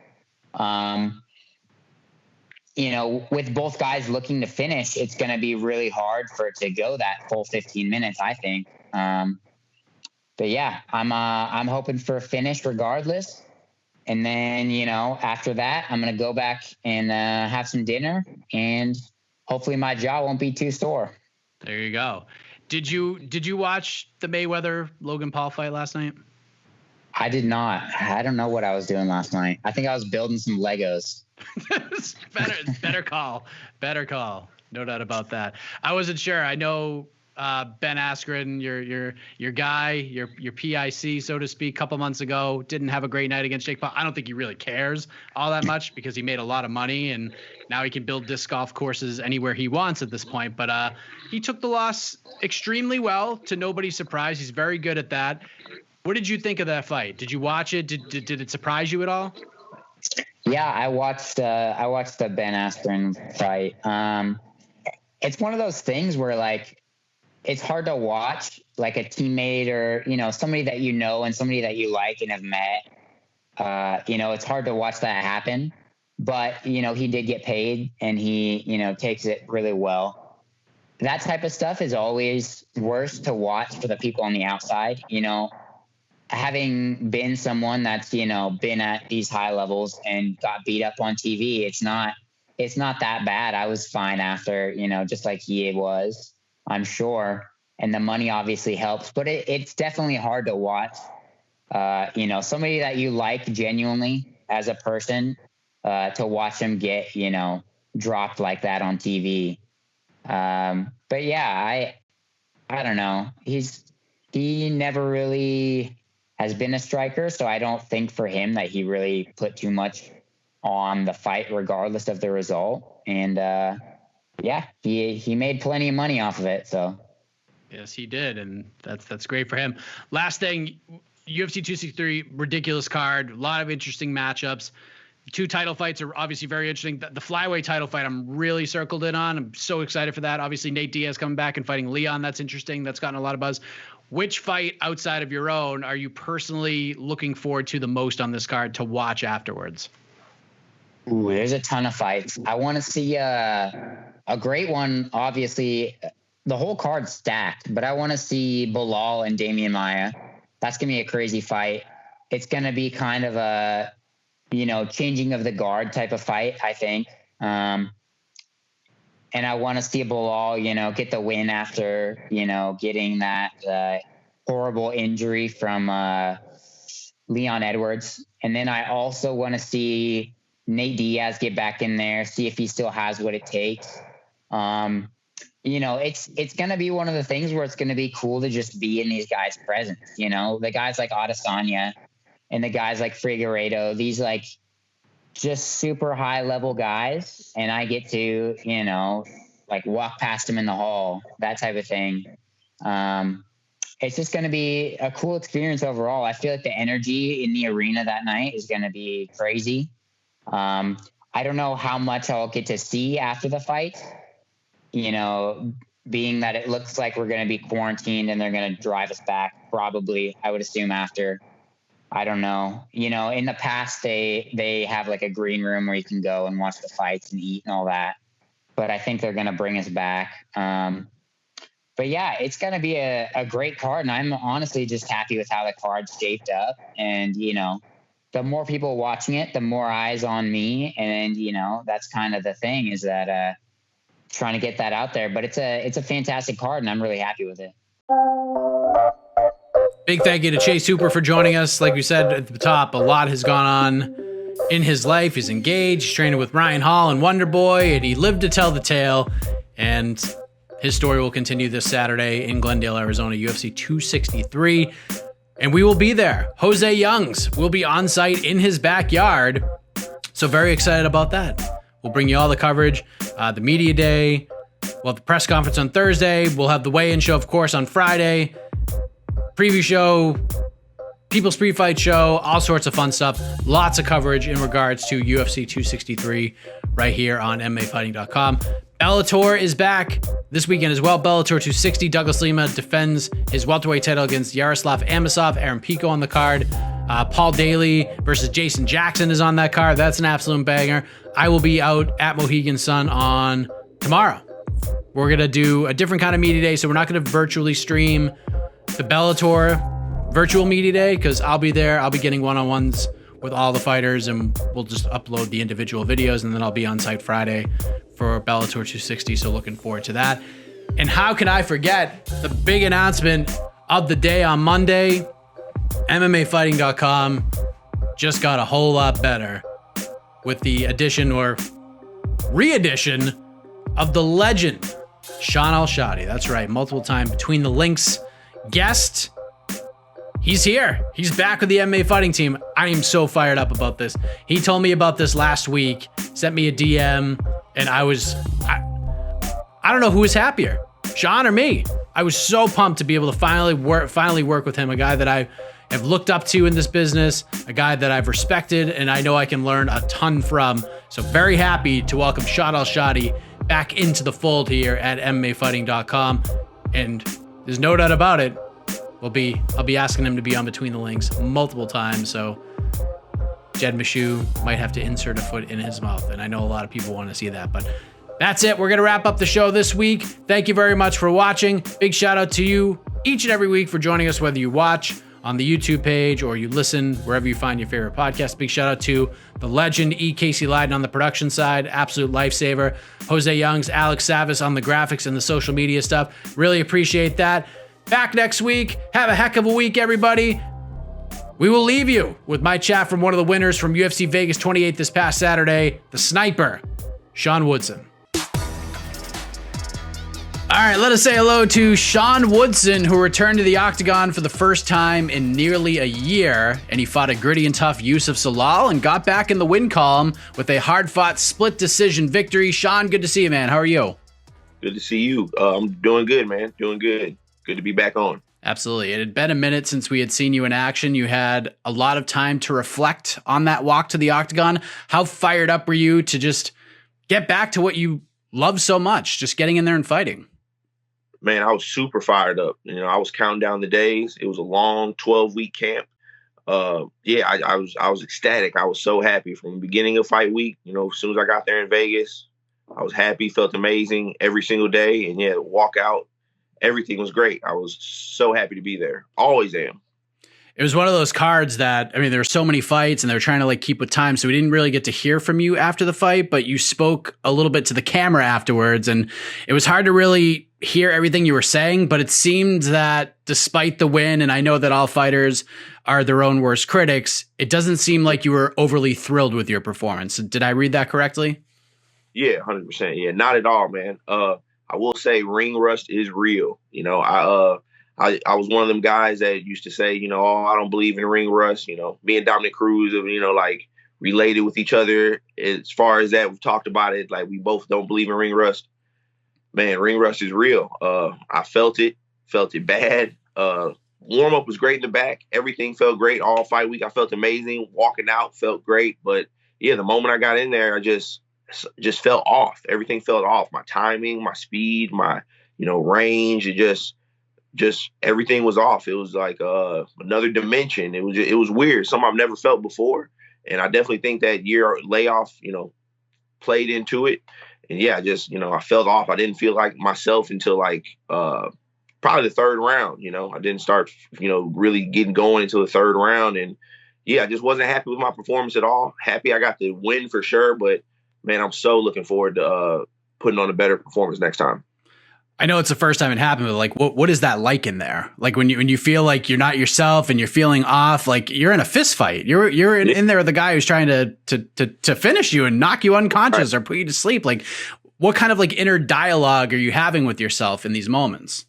Speaker 8: With both guys looking to finish, it's going to be really hard for it to go that full 15 minutes, I think. But yeah, I'm hoping for a finish regardless. And then, after that, I'm going to go back and have some dinner and hopefully my jaw won't be too sore.
Speaker 4: There you go. Did you watch the Mayweather Logan Paul fight last night?
Speaker 8: I did not. I don't know what I was doing last night. I think I was building some Legos.
Speaker 4: Better call. No doubt about that. I wasn't sure. I know Ben Askren, your guy, your PIC, so to speak, a couple months ago, didn't have a great night against Jake Paul. I don't think he really cares all that much because he made a lot of money and now he can build disc golf courses anywhere he wants at this point. But he took the loss extremely well, to nobody's surprise. He's very good at that. What did you think of that fight? Did you watch it? Did it surprise you at all?
Speaker 8: Yeah, I watched the Ben Askren fight. It's one of those things where it's hard to watch like a teammate or, somebody that and somebody that you like and have met. It's hard to watch that happen, but, he did get paid and he, takes it really well. That type of stuff is always worse to watch for the people on the outside, having been someone that's, been at these high levels and got beat up on TV. It's not that bad. I was fine after, just like he was, I'm sure. And the money obviously helps, but it's definitely hard to watch, somebody that you like genuinely as a person, to watch him get, dropped like that on TV. But yeah, I don't know. He never really has been a striker. So I don't think for him that he really put too much on the fight, regardless of the result. And, he made plenty of money off of it. So.
Speaker 4: Yes, he did. And that's great for him. Last thing, UFC 263, ridiculous card, a lot of interesting matchups. Two title fights are obviously very interesting. The flyweight title fight, I'm really circled in on. I'm so excited for that. Obviously, Nate Diaz coming back and fighting Leon. That's interesting. That's gotten a lot of buzz. Which fight outside of your own are you personally looking forward to the most on this card to watch afterwards?
Speaker 8: Ooh, there's a ton of fights. I want to see a great one. Obviously, the whole card's stacked, but I want to see Bilal and Damian Maia. That's going to be a crazy fight. It's going to be kind of a, changing of the guard type of fight, I think. And I want to see Bilal, get the win after, getting that horrible injury from Leon Edwards. And then I also want to see Nate Diaz get back in there, see if he still has what it takes. It's going to be one of the things where it's going to be cool to just be in these guys' presence. The guys like Adesanya and the guys like Figueiredo, these just super high level guys. And I get to, walk past them in the hall, that type of thing. It's just going to be a cool experience overall. I feel like the energy in the arena that night is going to be crazy. I don't know how much I'll get to see after the fight, being that it looks like we're going to be quarantined and they're going to drive us back, probably, I would assume after. I don't know. In the past, they have a green room where you can go and watch the fights and eat and all that. but I think they're going to bring us back. But yeah, it's going to be a great card, and I'm honestly just happy with how the card's shaped up. And, you know, the more people watching it, the more eyes on me. And, you know, that's kind of the thing, is that trying to get that out there. But it's a fantastic card, and I'm really happy with it.
Speaker 4: Big thank you to Chase Hooper for joining us. Like we said at the top, a lot has gone on in his life. He's engaged, he's training with Ryan Hall and Wonder Boy, and he lived to tell the tale. And his story will continue this Saturday in Glendale, Arizona, UFC 263. And we will be there. Jose Youngs will be on site in his backyard. So very excited about that. We'll bring you all the coverage, the media day. We'll have the press conference on Thursday. We'll have the weigh-in show, of course, on Friday. Preview show, People's Pre-Fight show, all sorts of fun stuff. Lots of coverage in regards to UFC 263 right here on MMAfighting.com. Bellator is back this weekend as well. Bellator 260. Douglas Lima defends his welterweight title against Yaroslav Amosov. Aaron Pico on the card. Paul Daly versus Jason Jackson is on that card. That's an absolute banger. I will be out at Mohegan Sun on tomorrow. We're going to do a different kind of media day, so we're not going to virtually stream the Bellator virtual media day because I'll be there. I'll be getting one-on-ones with all the fighters, and we'll just upload the individual videos, and then I'll be on site Friday for Bellator 260, so looking forward to that. And how can I forget the big announcement of the day on Monday? MMAfighting.com just got a whole lot better with the addition or re-edition of the legend, Sean Al-Shadi. That's right, multiple time Between the Links guest. He's here. He's back with the MMA fighting team. I am so fired up about this. He told me about this last week, sent me a DM, and I don't know who was happier, Sean or me. I was so pumped to be able to finally work with him, a guy that I have looked up to in this business, a guy that I've respected, and I know I can learn a ton from. So very happy to welcome Sean Al-Shadi back into the fold here at MMAfighting.com. And there's no doubt about it, I'll be asking him to be on Between the Links multiple times, so Jed Meshew might have to insert a foot in his mouth, and I know a lot of people want to see that, but that's it. We're going to wrap up the show this week. Thank you very much for watching. Big shout out to you each and every week for joining us, whether you watch on the YouTube page or you listen wherever you find your favorite podcast. Big shout out to the legend E. Casey Leiden on the production side, absolute lifesaver. Jose Youngs, Alex Savas on the graphics and the social media stuff. Really appreciate that. Back next week. Have a heck of a week, everybody. We will leave you with my chat from one of the winners from UFC Vegas 28 this past Saturday, the sniper, Sean Woodson. All right, let us say hello to Sean Woodson, who returned to the octagon for the first time in nearly a year, and he fought a gritty and tough Youssef Zalal and got back in the win column with a hard-fought split decision victory. Sean, good to see you, man. How are you?
Speaker 9: Good to see you. I'm doing good, man. Doing good. Good to be back on.
Speaker 4: Absolutely. It had been a minute since we had seen you in action. You had a lot of time to reflect on that walk to the octagon. How fired up were you to just get back to what you love so much, just getting in there and fighting?
Speaker 9: Man, I was super fired up. You know, I was counting down the days. It was a long 12-week camp. I was ecstatic. I was so happy from the beginning of fight week. You know, as soon as I got there in Vegas, I was happy, felt amazing every single day. And yeah, walk out, everything was great. I was so happy to be there. Always am.
Speaker 4: It was one of those cards that, I mean, there were so many fights and they were trying to like keep with time. So we didn't really get to hear from you after the fight, but you spoke a little bit to the camera afterwards. And it was hard to really hear everything you were saying, but it seemed that despite the win, and I know that all fighters are their own worst critics, it doesn't seem like you were overly thrilled with your performance. Did I read that correctly?
Speaker 9: Yeah, 100%. Yeah, not at all, man. I will say ring rust is real. You know, I was one of them guys that used to say, you know, oh, I don't believe in ring rust. You know, me and Dominic Cruz have, you know, like related with each other as far as that. We've talked about it. Like we both don't believe in ring rust. Man, ring rust is real. I felt it bad. Warm up was great in the back. Everything felt great all fight week. I felt amazing. Walking out felt great. But yeah, the moment I got in there, I just felt off. Everything felt off. My timing, my speed, my, you know, range. It just everything was off. It was like another dimension. It was weird. Something I've never felt before. And I definitely think that year layoff, you know, played into it. And yeah, I felt off. I didn't feel like myself until like probably the third round. I didn't start, really getting going until the third round. And yeah, I just wasn't happy with my performance at all. Happy I got the win for sure, but man, I'm so looking forward to putting on a better performance next time.
Speaker 4: I know it's the first time it happened, but like, what is that like in there? Like when you feel like you're not yourself and you're feeling off, like you're in a fist fight. You're in there with the guy who's trying to finish you and knock you unconscious or put you to sleep. Like, what kind of like inner dialogue are you having with yourself in these moments?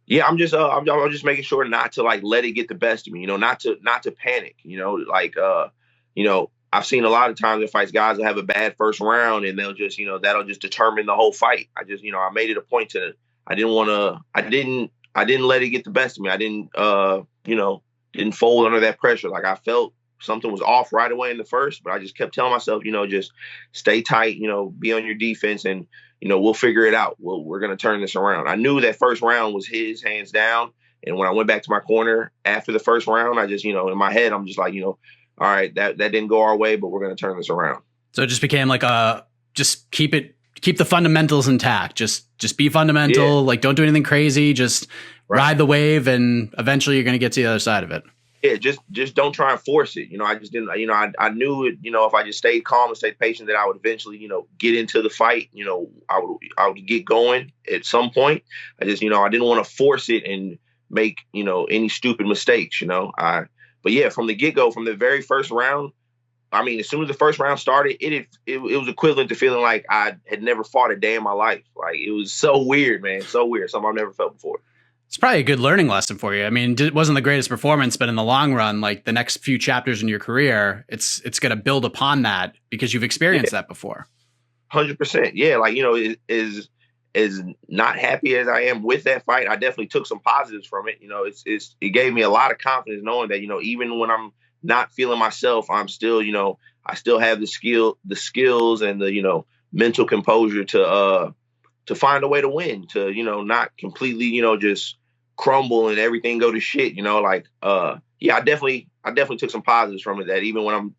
Speaker 9: Yeah, I'm just making sure not to like let it get the best of me. Not to panic. I've seen a lot of times in fights, guys will have a bad first round and they'll just, that'll just determine the whole fight. I made it a point to, I didn't let it get the best of me. I didn't fold under that pressure. Like I felt something was off right away in the first, but I just kept telling myself, just stay tight, be on your defense and, we'll figure it out. We're going to turn this around. I knew that first round was his, hands down. And when I went back to my corner after the first round, I just, in my head, I'm just like, all right, that didn't go our way, but we're going to turn this around. So it
Speaker 4: just became like just keep the fundamentals intact. Just be fundamental. Yeah. Like don't do anything crazy. Just ride the wave and eventually you're going to get to the other side of it.
Speaker 9: Yeah. Just don't try and force it. I just didn't, I knew it, if I just stayed calm and stayed patient that I would eventually, get into the fight. I would get going at some point. I just, I didn't want to force it and make, any stupid mistakes, But yeah, from the get-go, from the very first round, I mean, as soon as the first round started, it was equivalent to feeling like I had never fought a day in my life. Like, it was so weird, man. So weird. Something I've never felt before.
Speaker 4: It's probably a good learning lesson for you. I mean, it wasn't the greatest performance, but in the long run, like the next few chapters in your career, it's going to build upon that because you've experienced that before.
Speaker 9: 100%. Yeah. Like, as not happy as I am with that fight, I definitely took some positives from it. It gave me a lot of confidence knowing that, even when I'm not feeling myself, I'm still, I still have the skills and the, mental composure to find a way to win, to, not completely, just crumble and everything go to shit, I definitely took some positives from it that even when I'm,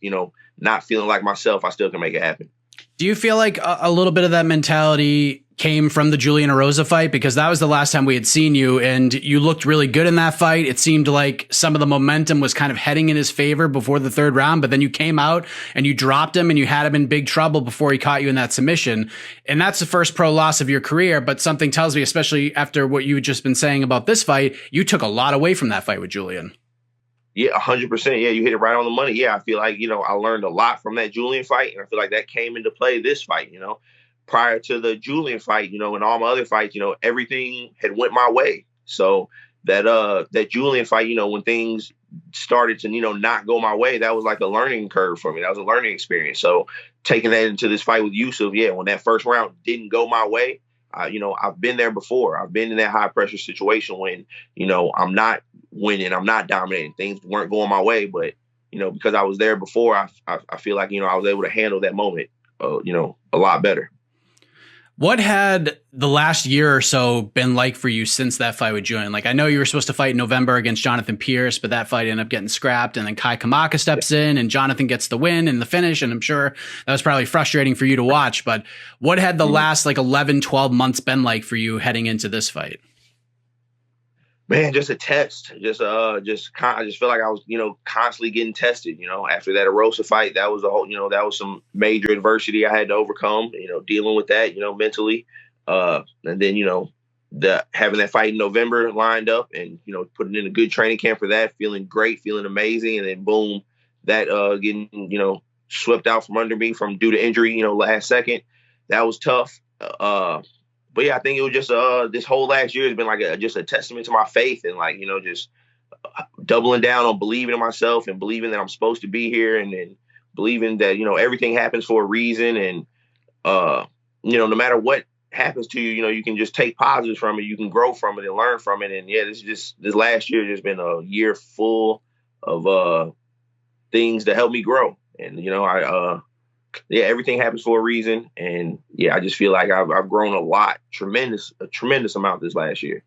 Speaker 9: not feeling like myself, I still can make it happen.
Speaker 4: Do you feel like a little bit of that mentality came from the Julian Erosa fight? Because that was the last time we had seen you and you looked really good in that fight. It seemed like some of the momentum was kind of heading in his favor before the third round, but then you came out and you dropped him and you had him in big trouble before he caught you in that submission. And that's the first pro loss of your career. But something tells me, especially after what you've just been saying about this fight, you took a lot away from that fight with Julian.
Speaker 9: Yeah, 100%. Yeah, you hit it right on the money. Yeah, I feel like, I learned a lot from that Julian fight. And I feel like that came into play this fight, Prior to the Julian fight, and all my other fights, everything had went my way. So that Julian fight, when things started to, not go my way, that was like a learning curve for me. That was a learning experience. So taking that into this fight with Youssef, yeah, when that first round didn't go my way, I've been there before. I've been in that high pressure situation when, I'm not winning, I'm not dominating, things weren't going my way. But, because I was there before, I feel like, I was able to handle that moment, a lot better.
Speaker 4: What had the last year or so been like for you since that fight with Julian? Like, I know you were supposed to fight in November against Jonathan Pierce, but that fight ended up getting scrapped. And then Kai Kamaka steps in and Jonathan gets the win and the finish. And I'm sure that was probably frustrating for you to watch. But what had the last 11, 12 months been like for you heading into this fight?
Speaker 9: Man, just a test. I just feel like I was, constantly getting tested. After that Erosa fight, that was that was some major adversity I had to overcome. Dealing with that, mentally, and then having that fight in November lined up, and putting in a good training camp for that, feeling great, feeling amazing, and then boom, that getting swept out from under me due to injury, last second. That was tough. But yeah, I think it was just this whole last year has been like just a testament to my faith and just doubling down on believing in myself and believing that I'm supposed to be here and then believing that, everything happens for a reason. And, no matter what happens to you, you can just take positives from it. You can grow from it and learn from it. And yeah, this last year has been a year full of things to help me grow. And, everything happens for a reason. And yeah, I just feel like I've grown a tremendous amount this last year.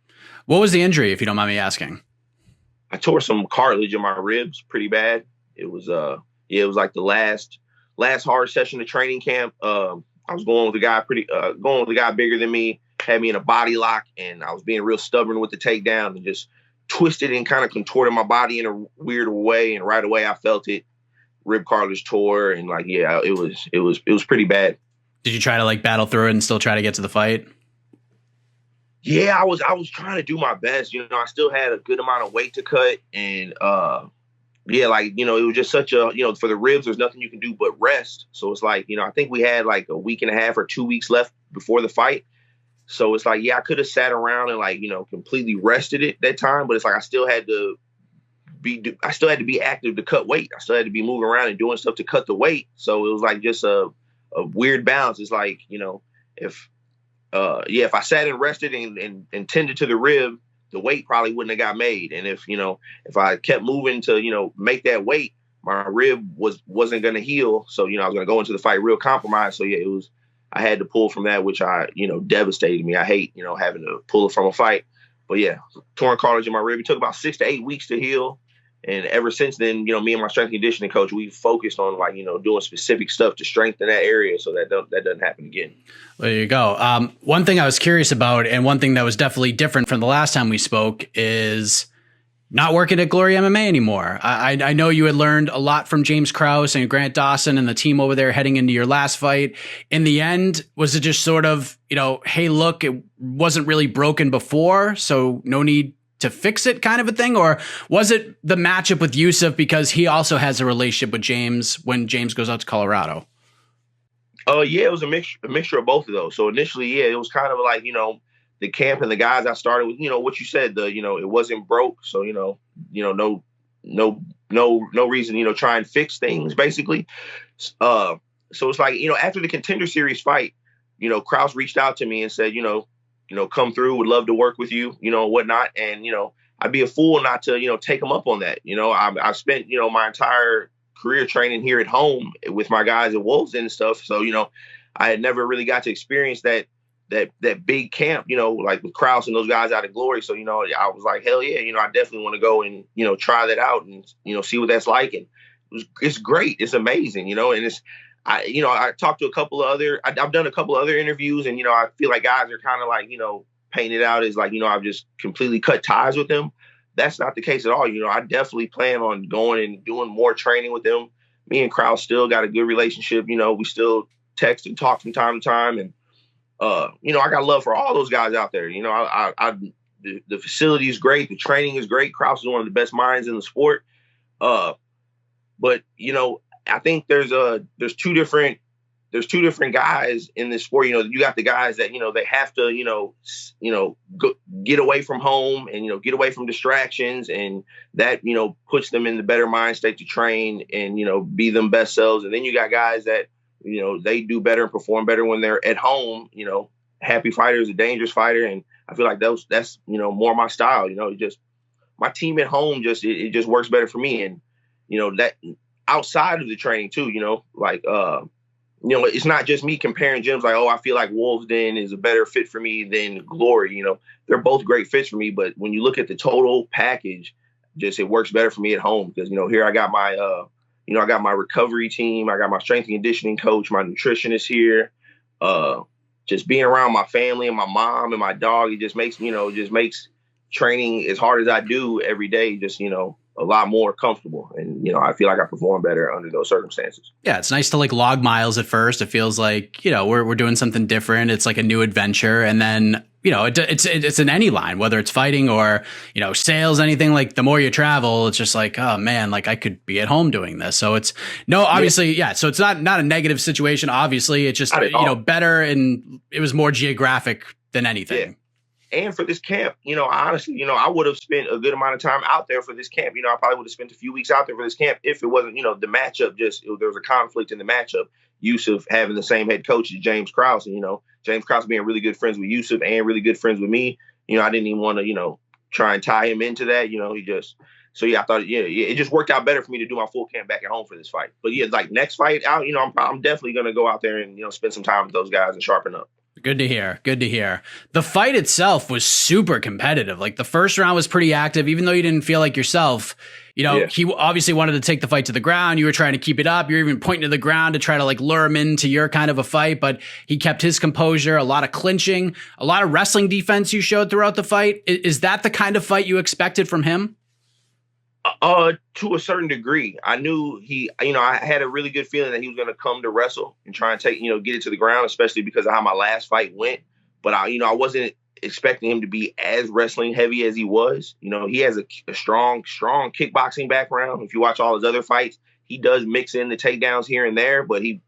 Speaker 4: What was the injury, if you don't mind me asking?
Speaker 9: I tore some cartilage in my ribs pretty bad. It was like the last hard session of training camp. I was going with a guy going with a guy bigger than me, had me in a body lock, and I was being real stubborn with the takedown and just twisted and kind of contorted my body in a weird way. And right away I felt it. Rib cartilage tore, and like, yeah, it was pretty bad.
Speaker 4: Did you try to like battle through it and still try to get to the fight?
Speaker 9: Yeah, I was trying to do my best. You know, I still had a good amount of weight to cut, and yeah, like, you know, it was just such a, you know, for the ribs, there's nothing you can do but rest. So it's like, you know, I think we had like a week and a half or 2 weeks left before the fight. So it's like, yeah, I could have sat around and like, you know, completely rested it that time, but it's like I still had to be active to cut weight. I still had to be moving around and doing stuff to cut the weight. So it was like just a weird balance. It's like, you know, if I sat and rested and tended to the rib, the weight probably wouldn't have got made. And if I kept moving to, you know, make that weight, my rib wasn't going to heal. So, you know, I was going to go into the fight real compromised. So yeah, I had to pull from that, which devastated me. I hate, you know, having to pull it from a fight. But yeah, torn cartilage in my rib. It took about 6 to 8 weeks to heal. And ever since then, you know, me and my strength and conditioning coach, we focused on like, you know, doing specific stuff to strengthen that area so that doesn't happen again.
Speaker 4: There you go. One thing I was curious about, and one thing that was definitely different from the last time we spoke, is not working at Glory MMA anymore. I know you had learned a lot from James Krause and Grant Dawson and the team over there heading into your last fight. In the end, was it just sort of, you know, hey, look, it wasn't really broken before, so no need to fix it kind of a thing? Or was it the matchup with Youssef because he also has a relationship with James when James goes out to Colorado?
Speaker 9: Yeah, it was a mixture of both of those. So initially, yeah, it was kind of like, you know, the camp and the guys I started with, you know, what you said, you know, it wasn't broke. So, no reason, you know, try and fix things basically. So it's like, you know, after the Contender Series fight, you know, Krause reached out to me and said, you know, come through, would love to work with you, you know, whatnot. And, you know, I'd be a fool not to, you know, take him up on that. You know, I've spent, you know, my entire career training here at home with my guys at Wolves and stuff. So, you know, I had never really got to experience that big camp, you know, like with Krause and those guys out of Glory. So, you know, I was like, hell yeah, you know, I definitely want to go and, you know, try that out and, you know, see what that's like. And it's great. It's amazing, you know, and I talked to a couple of I've done a couple of other interviews, and, you know, I feel like guys are kind of like, you know, painted out as like, you know, I've just completely cut ties with them. That's not the case at all. You know, I definitely plan on going and doing more training with them. Me and Krause still got a good relationship. You know, we still text and talk from time to time. And, you know, I got love for all those guys out there. You know, the facility is great. The training is great. Krause is one of the best minds in the sport. But, you know, I think there's two different guys in this sport. You know, you got the guys that, you know, they have to, get away from home and, you know, get away from distractions, and that, you know, puts them in the better mind state to train and, you know, be them best selves. And then you got guys that, you know, they do better and perform better when they're at home. You know, happy fighter is a dangerous fighter. And I feel like that's, you know, more my style. You know, just my team at home, it just works better for me. And, you know, that outside of the training too, you know, like, you know, it's not just me comparing gyms like, oh, I feel like Wolves Den is a better fit for me than Glory. You know, they're both great fits for me. But when you look at the total package, it works better for me at home because, you know, here I got my, I got my recovery team. I got my strength and conditioning coach, my nutritionist here. Just being around my family and my mom and my dog, it just makes training as hard as I do every day, just, you know, a lot more comfortable. And, you know, I feel like I perform better under those circumstances.
Speaker 4: Yeah. It's nice to like log miles at first. It feels like, you know, we're doing something different. It's like a new adventure. And then, you know, it's in any line, whether it's fighting or, you know, sales, anything. Like the more you travel, it's just like, oh man, like I could be at home doing this. So it's obviously, yeah. So it's not a negative situation. Obviously it's just, you know, better. And it was more geographic than anything.
Speaker 9: Yeah. And for this camp, you know, honestly, you know, I would have spent a good amount of time out there for this camp. You know, I probably would have spent a few weeks out there for this camp if it wasn't, you know, the matchup, there was a conflict in the matchup. Youssef having the same head coach as James Krause, and, you know, James Krause being really good friends with Youssef and really good friends with me. You know, I didn't even want to, you know, try and tie him into that. You know, I thought, it just worked out better for me to do my full camp back at home for this fight. But yeah, like next fight out, you know, I'm definitely going to go out there and, you know, spend some time with those guys and sharpen up.
Speaker 4: Good to hear. Good to hear. The fight itself was super competitive. Like the first round was pretty active, even though you didn't feel like yourself. You know, He obviously wanted to take the fight to the ground. You were trying to keep it up. You're even pointing to the ground to try to like lure him into your kind of a fight, but he kept his composure, a lot of clinching, a lot of wrestling defense you showed throughout the fight. Is that the kind of fight you expected from him?
Speaker 9: To a certain degree. I knew I had a really good feeling that he was going to come to wrestle and try and take, get it to the ground, especially because of how my last fight went. But I wasn't expecting him to be as wrestling heavy as he was. He has a strong kickboxing background. If you watch all his other fights, he does mix in the takedowns here and there, but he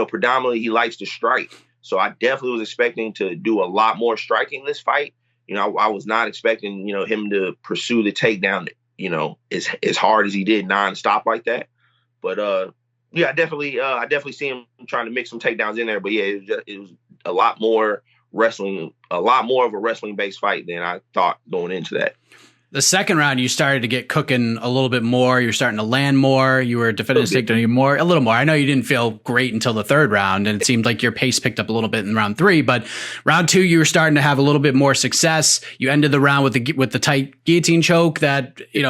Speaker 9: predominantly he likes to strike. So I definitely was expecting to do a lot more striking this fight. I was not expecting, him to pursue the takedown, as hard as he did nonstop like that. But I definitely see him trying to mix some takedowns in there. But yeah, it was a lot more of a wrestling based fight than I thought going into that.
Speaker 4: The second round, you started to get cooking a little bit more. You're starting to land more. You were defending the takedown a little more. I know you didn't feel great until the third round, and it seemed like your pace picked up a little bit in round 3. But round 2, you were starting to have a little bit more success. You ended the round with the tight guillotine choke that it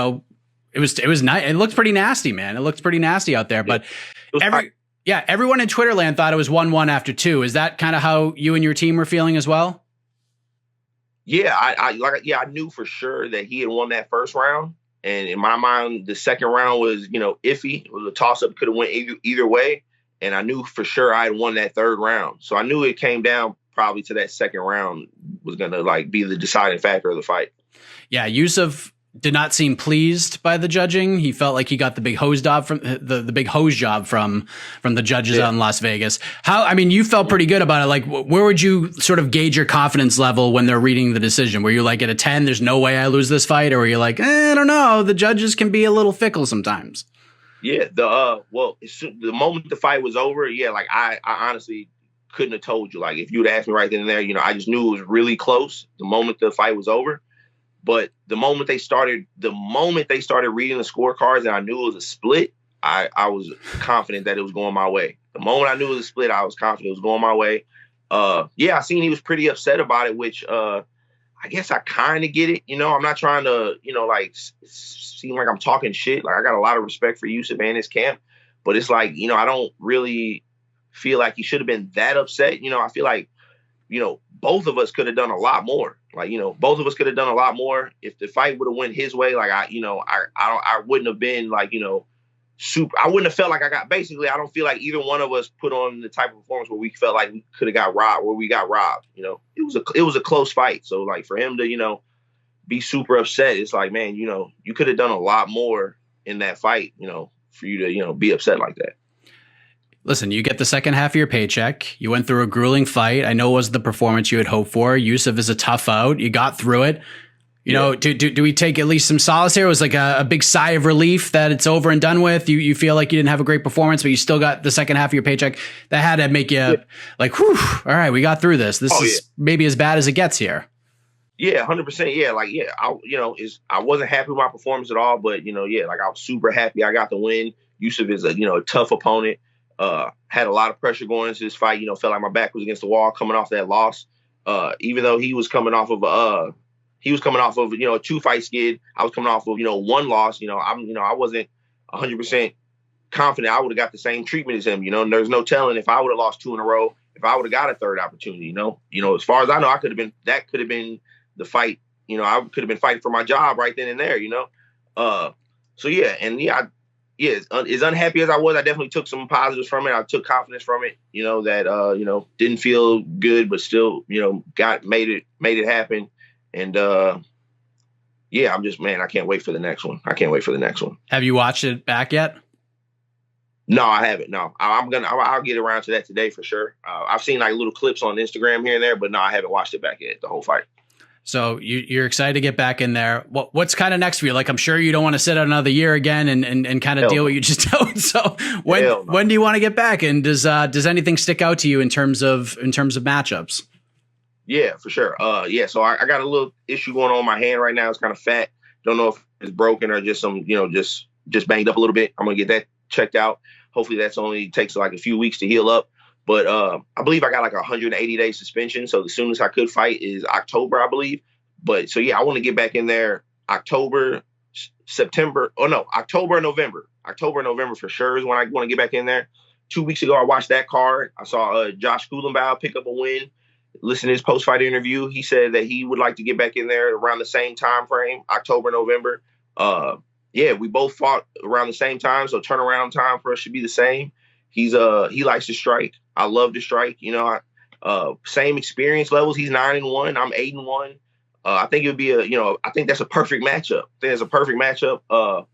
Speaker 4: was nice. It looked pretty nasty, man. It looked pretty nasty out there. But everyone in Twitterland thought it was 1-1 after 2. Is that kind of how you and your team were feeling as well?
Speaker 9: Yeah, I knew for sure that he had won that first round, and in my mind, the second round was iffy. It was a toss up, could have went either way, and I knew for sure I had won that third round. So I knew it came down probably to that second round was gonna be the deciding factor of the fight. Yeah,
Speaker 4: Youssef did not seem pleased by the judging. He felt like he got the big hose job from the big hose job from the judges out in Las Vegas. You felt pretty good about it. Like, where would you sort of gauge your confidence level when they're reading the decision? Were you like at a 10, there's no way I lose this fight? Or were you like, I don't know, the judges can be a little fickle sometimes?
Speaker 9: Yeah, the moment the fight was over, I honestly couldn't have told you. Like, if you would asked me right then and there, I just knew it was really close the moment the fight was over. But the moment they started reading the scorecards and I knew it was a split, I was confident that it was going my way. The moment I knew it was a split, I was confident it was going my way. I seen he was pretty upset about it, which I guess I kind of get it. I'm not trying to, seem like I'm talking shit. Like, I got a lot of respect for Youssef and his camp, but it's like, I don't really feel like he should have been that upset. I feel like, both of us could have done a lot more. Like, both of us could have done a lot more if the fight would have went his way. Like, I wouldn't have been like, super. I wouldn't have felt like I don't feel like either one of us put on the type of performance where we felt like we could have got robbed, where we got robbed. It was a close fight. So like for him to, be super upset, it's like, man, you could have done a lot more in that fight, for you to, be upset like that.
Speaker 4: Listen, you get the second half of your paycheck. You went through a grueling fight. I know it wasn't the performance you had hoped for. Youssef is a tough out. You got through it. Do we take at least some solace here? It was like a big sigh of relief that it's over and done with. You feel like you didn't have a great performance, but you still got the second half of your paycheck. That had to make you like, whew, all right, we got through this. This is maybe as bad as it gets here.
Speaker 9: Yeah, 100%. Yeah, I wasn't happy with my performance at all, but I was super happy I got the win. Youssef is a tough opponent. Had a lot of pressure going into this fight. Felt like my back was against the wall coming off that loss. Even though he was coming off of a 2-fight skid, I was coming off of one loss. I wasn't 100% confident I would have got the same treatment as him. And there's no telling if I would have lost 2 in a row, if I would have got a third opportunity. As far as I know, that could have been the fight. I could have been fighting for my job right then and there. As unhappy as I was, I definitely took some positives from it. I took confidence from it, that, didn't feel good, but still, made it happen. And, I'm just, man, I can't wait for the next one.
Speaker 4: Have you watched it back yet?
Speaker 9: No, I haven't. No, I'll get around to that today for sure. I've seen like little clips on Instagram here and there, but no, I haven't watched it back yet, the whole fight.
Speaker 4: So you're excited to get back in there. What's kind of next for you? Like, I'm sure you don't want to sit out another year again and kind of deal what you just did. So when do you want to get back? And does anything stick out to you in terms of matchups?
Speaker 9: Yeah, for sure. So I got a little issue going on in my hand right now. It's kind of fat. Don't know if it's broken or just some, just banged up a little bit. I'm gonna get that checked out. Hopefully that's only takes like a few weeks to heal up. But I believe I got like a 180-day suspension. So the soonest I could fight is October, I believe. But so, yeah, I want to get back in there October, September. Oh, no, October and November. October and November for sure is when I want to get back in there. 2 weeks ago, I watched that card. I saw Josh Culibao pick up a win. Listen to his post-fight interview. He said that he would like to get back in there around the same time frame, October, November. Yeah, we both fought around the same time, so turnaround time for us should be the same. He likes to strike. I love to strike. You know, same experience levels. He's 9-1. I'm 8-1. I think it would be I think that's a perfect matchup. I think it's a perfect matchup.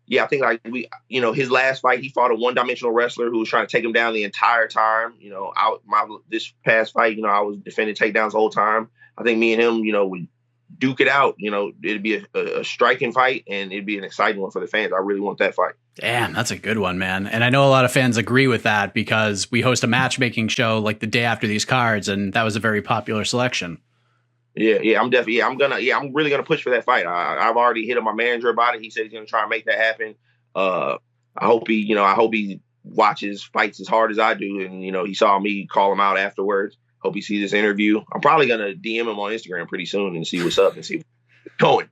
Speaker 9: Yeah, I think like his last fight, he fought a one-dimensional wrestler who was trying to take him down the entire time. You know, this past fight, I was defending takedowns the whole time. I think me and him, would duke it out. It'd be a striking fight, and it'd be an exciting one for the fans. I really want that fight.
Speaker 4: Damn, that's a good one, man. And I know a lot of fans agree with that because we host a matchmaking show like the day after these cards, and that was a very popular selection.
Speaker 9: Yeah, I'm definitely. I'm really gonna push for that fight. I've already hit up my manager about it. He said he's gonna try and make that happen. I hope he watches fights as hard as I do, and he saw me call him out afterwards. Hope he sees this interview. I'm probably gonna DM him on Instagram pretty soon and see what's up and see what's going.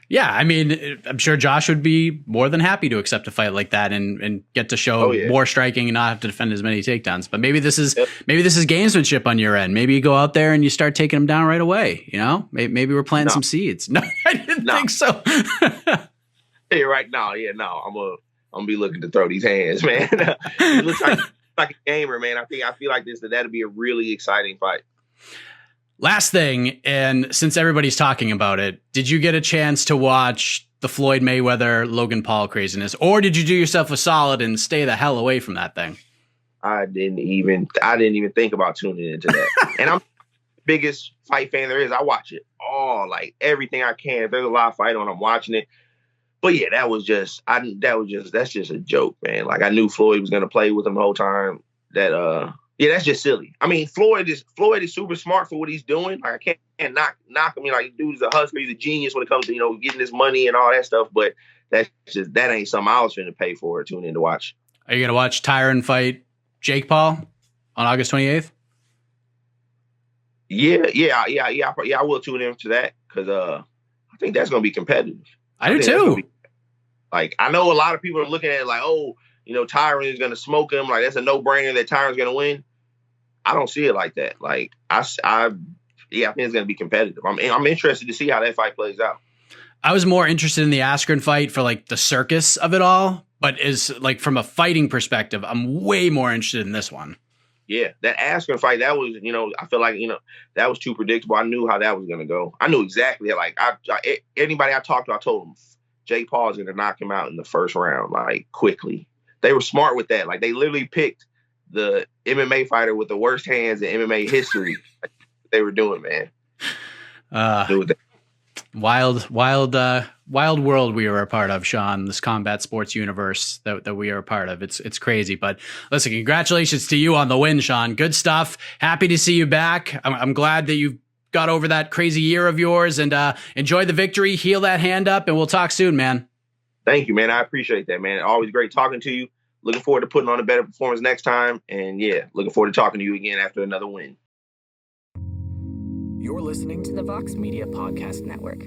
Speaker 4: Yeah, I mean, I'm sure Josh would be more than happy to accept a fight like that and get to show more striking and not have to defend as many takedowns. But maybe this is gamesmanship on your end. Maybe you go out there and you start taking them down right away. Maybe we're planting some seeds. No, I didn't think so.
Speaker 9: Hey, right now, I'm gonna be looking to throw these hands, man. It looks like a gamer, man. I feel like that'd be a really exciting fight.
Speaker 4: Last thing, and since everybody's talking about it, did you get a chance to watch the Floyd Mayweather Logan Paul craziness, or did you do yourself a solid and stay the hell away from that thing?
Speaker 9: I didn't even think about tuning into that. And I'm the biggest fight fan there is. I watch it all, like everything I can. If there's a live fight on, I'm watching it. But yeah, that's just a joke, man. Like I knew Floyd was gonna play with him the whole time. Yeah, that's just silly. I mean, Floyd is super smart for what he's doing. Like I can't knock him. Like, dude's a hustler, he's a genius when it comes to getting his money and all that stuff. But that ain't something I was finna pay for or tune in to watch.
Speaker 4: Are you gonna watch Tyron fight Jake Paul on August 28th?
Speaker 9: Yeah. I will tune in to that because I think that's gonna be competitive.
Speaker 4: I do too.
Speaker 9: Like I know a lot of people are looking at it like, oh, Tyron is gonna smoke him. Like that's a no-brainer that Tyron's gonna win. I don't see it like that. Like I think it's gonna be competitive. I'm interested to see how that fight plays out.
Speaker 4: I was more interested in the Askren fight for like the circus of it all, but like from a fighting perspective, I'm way more interested in this one.
Speaker 9: Yeah, that Askren fight, that was, I feel like, that was too predictable. I knew how that was gonna go. I knew exactly. Like anybody I talked to, I told them Jake Paul is gonna knock him out in the first round, like quickly. They were smart with that. Like they literally picked the MMA fighter with the worst hands in MMA history. Like, they were doing, man.
Speaker 4: Wild world we are a part of, Sean. This combat sports universe that we are a part of. It's crazy. But listen, congratulations to you on the win, Sean. Good stuff. Happy to see you back. I'm glad that you got over that crazy year of yours and enjoy the victory. Heal that hand up, and we'll talk soon, man.
Speaker 9: Thank you, man. I appreciate that, man. Always great talking to you. Looking forward to putting on a better performance next time. And yeah, looking forward to talking to you again after another win.
Speaker 1: You're listening to the Vox Media Podcast Network.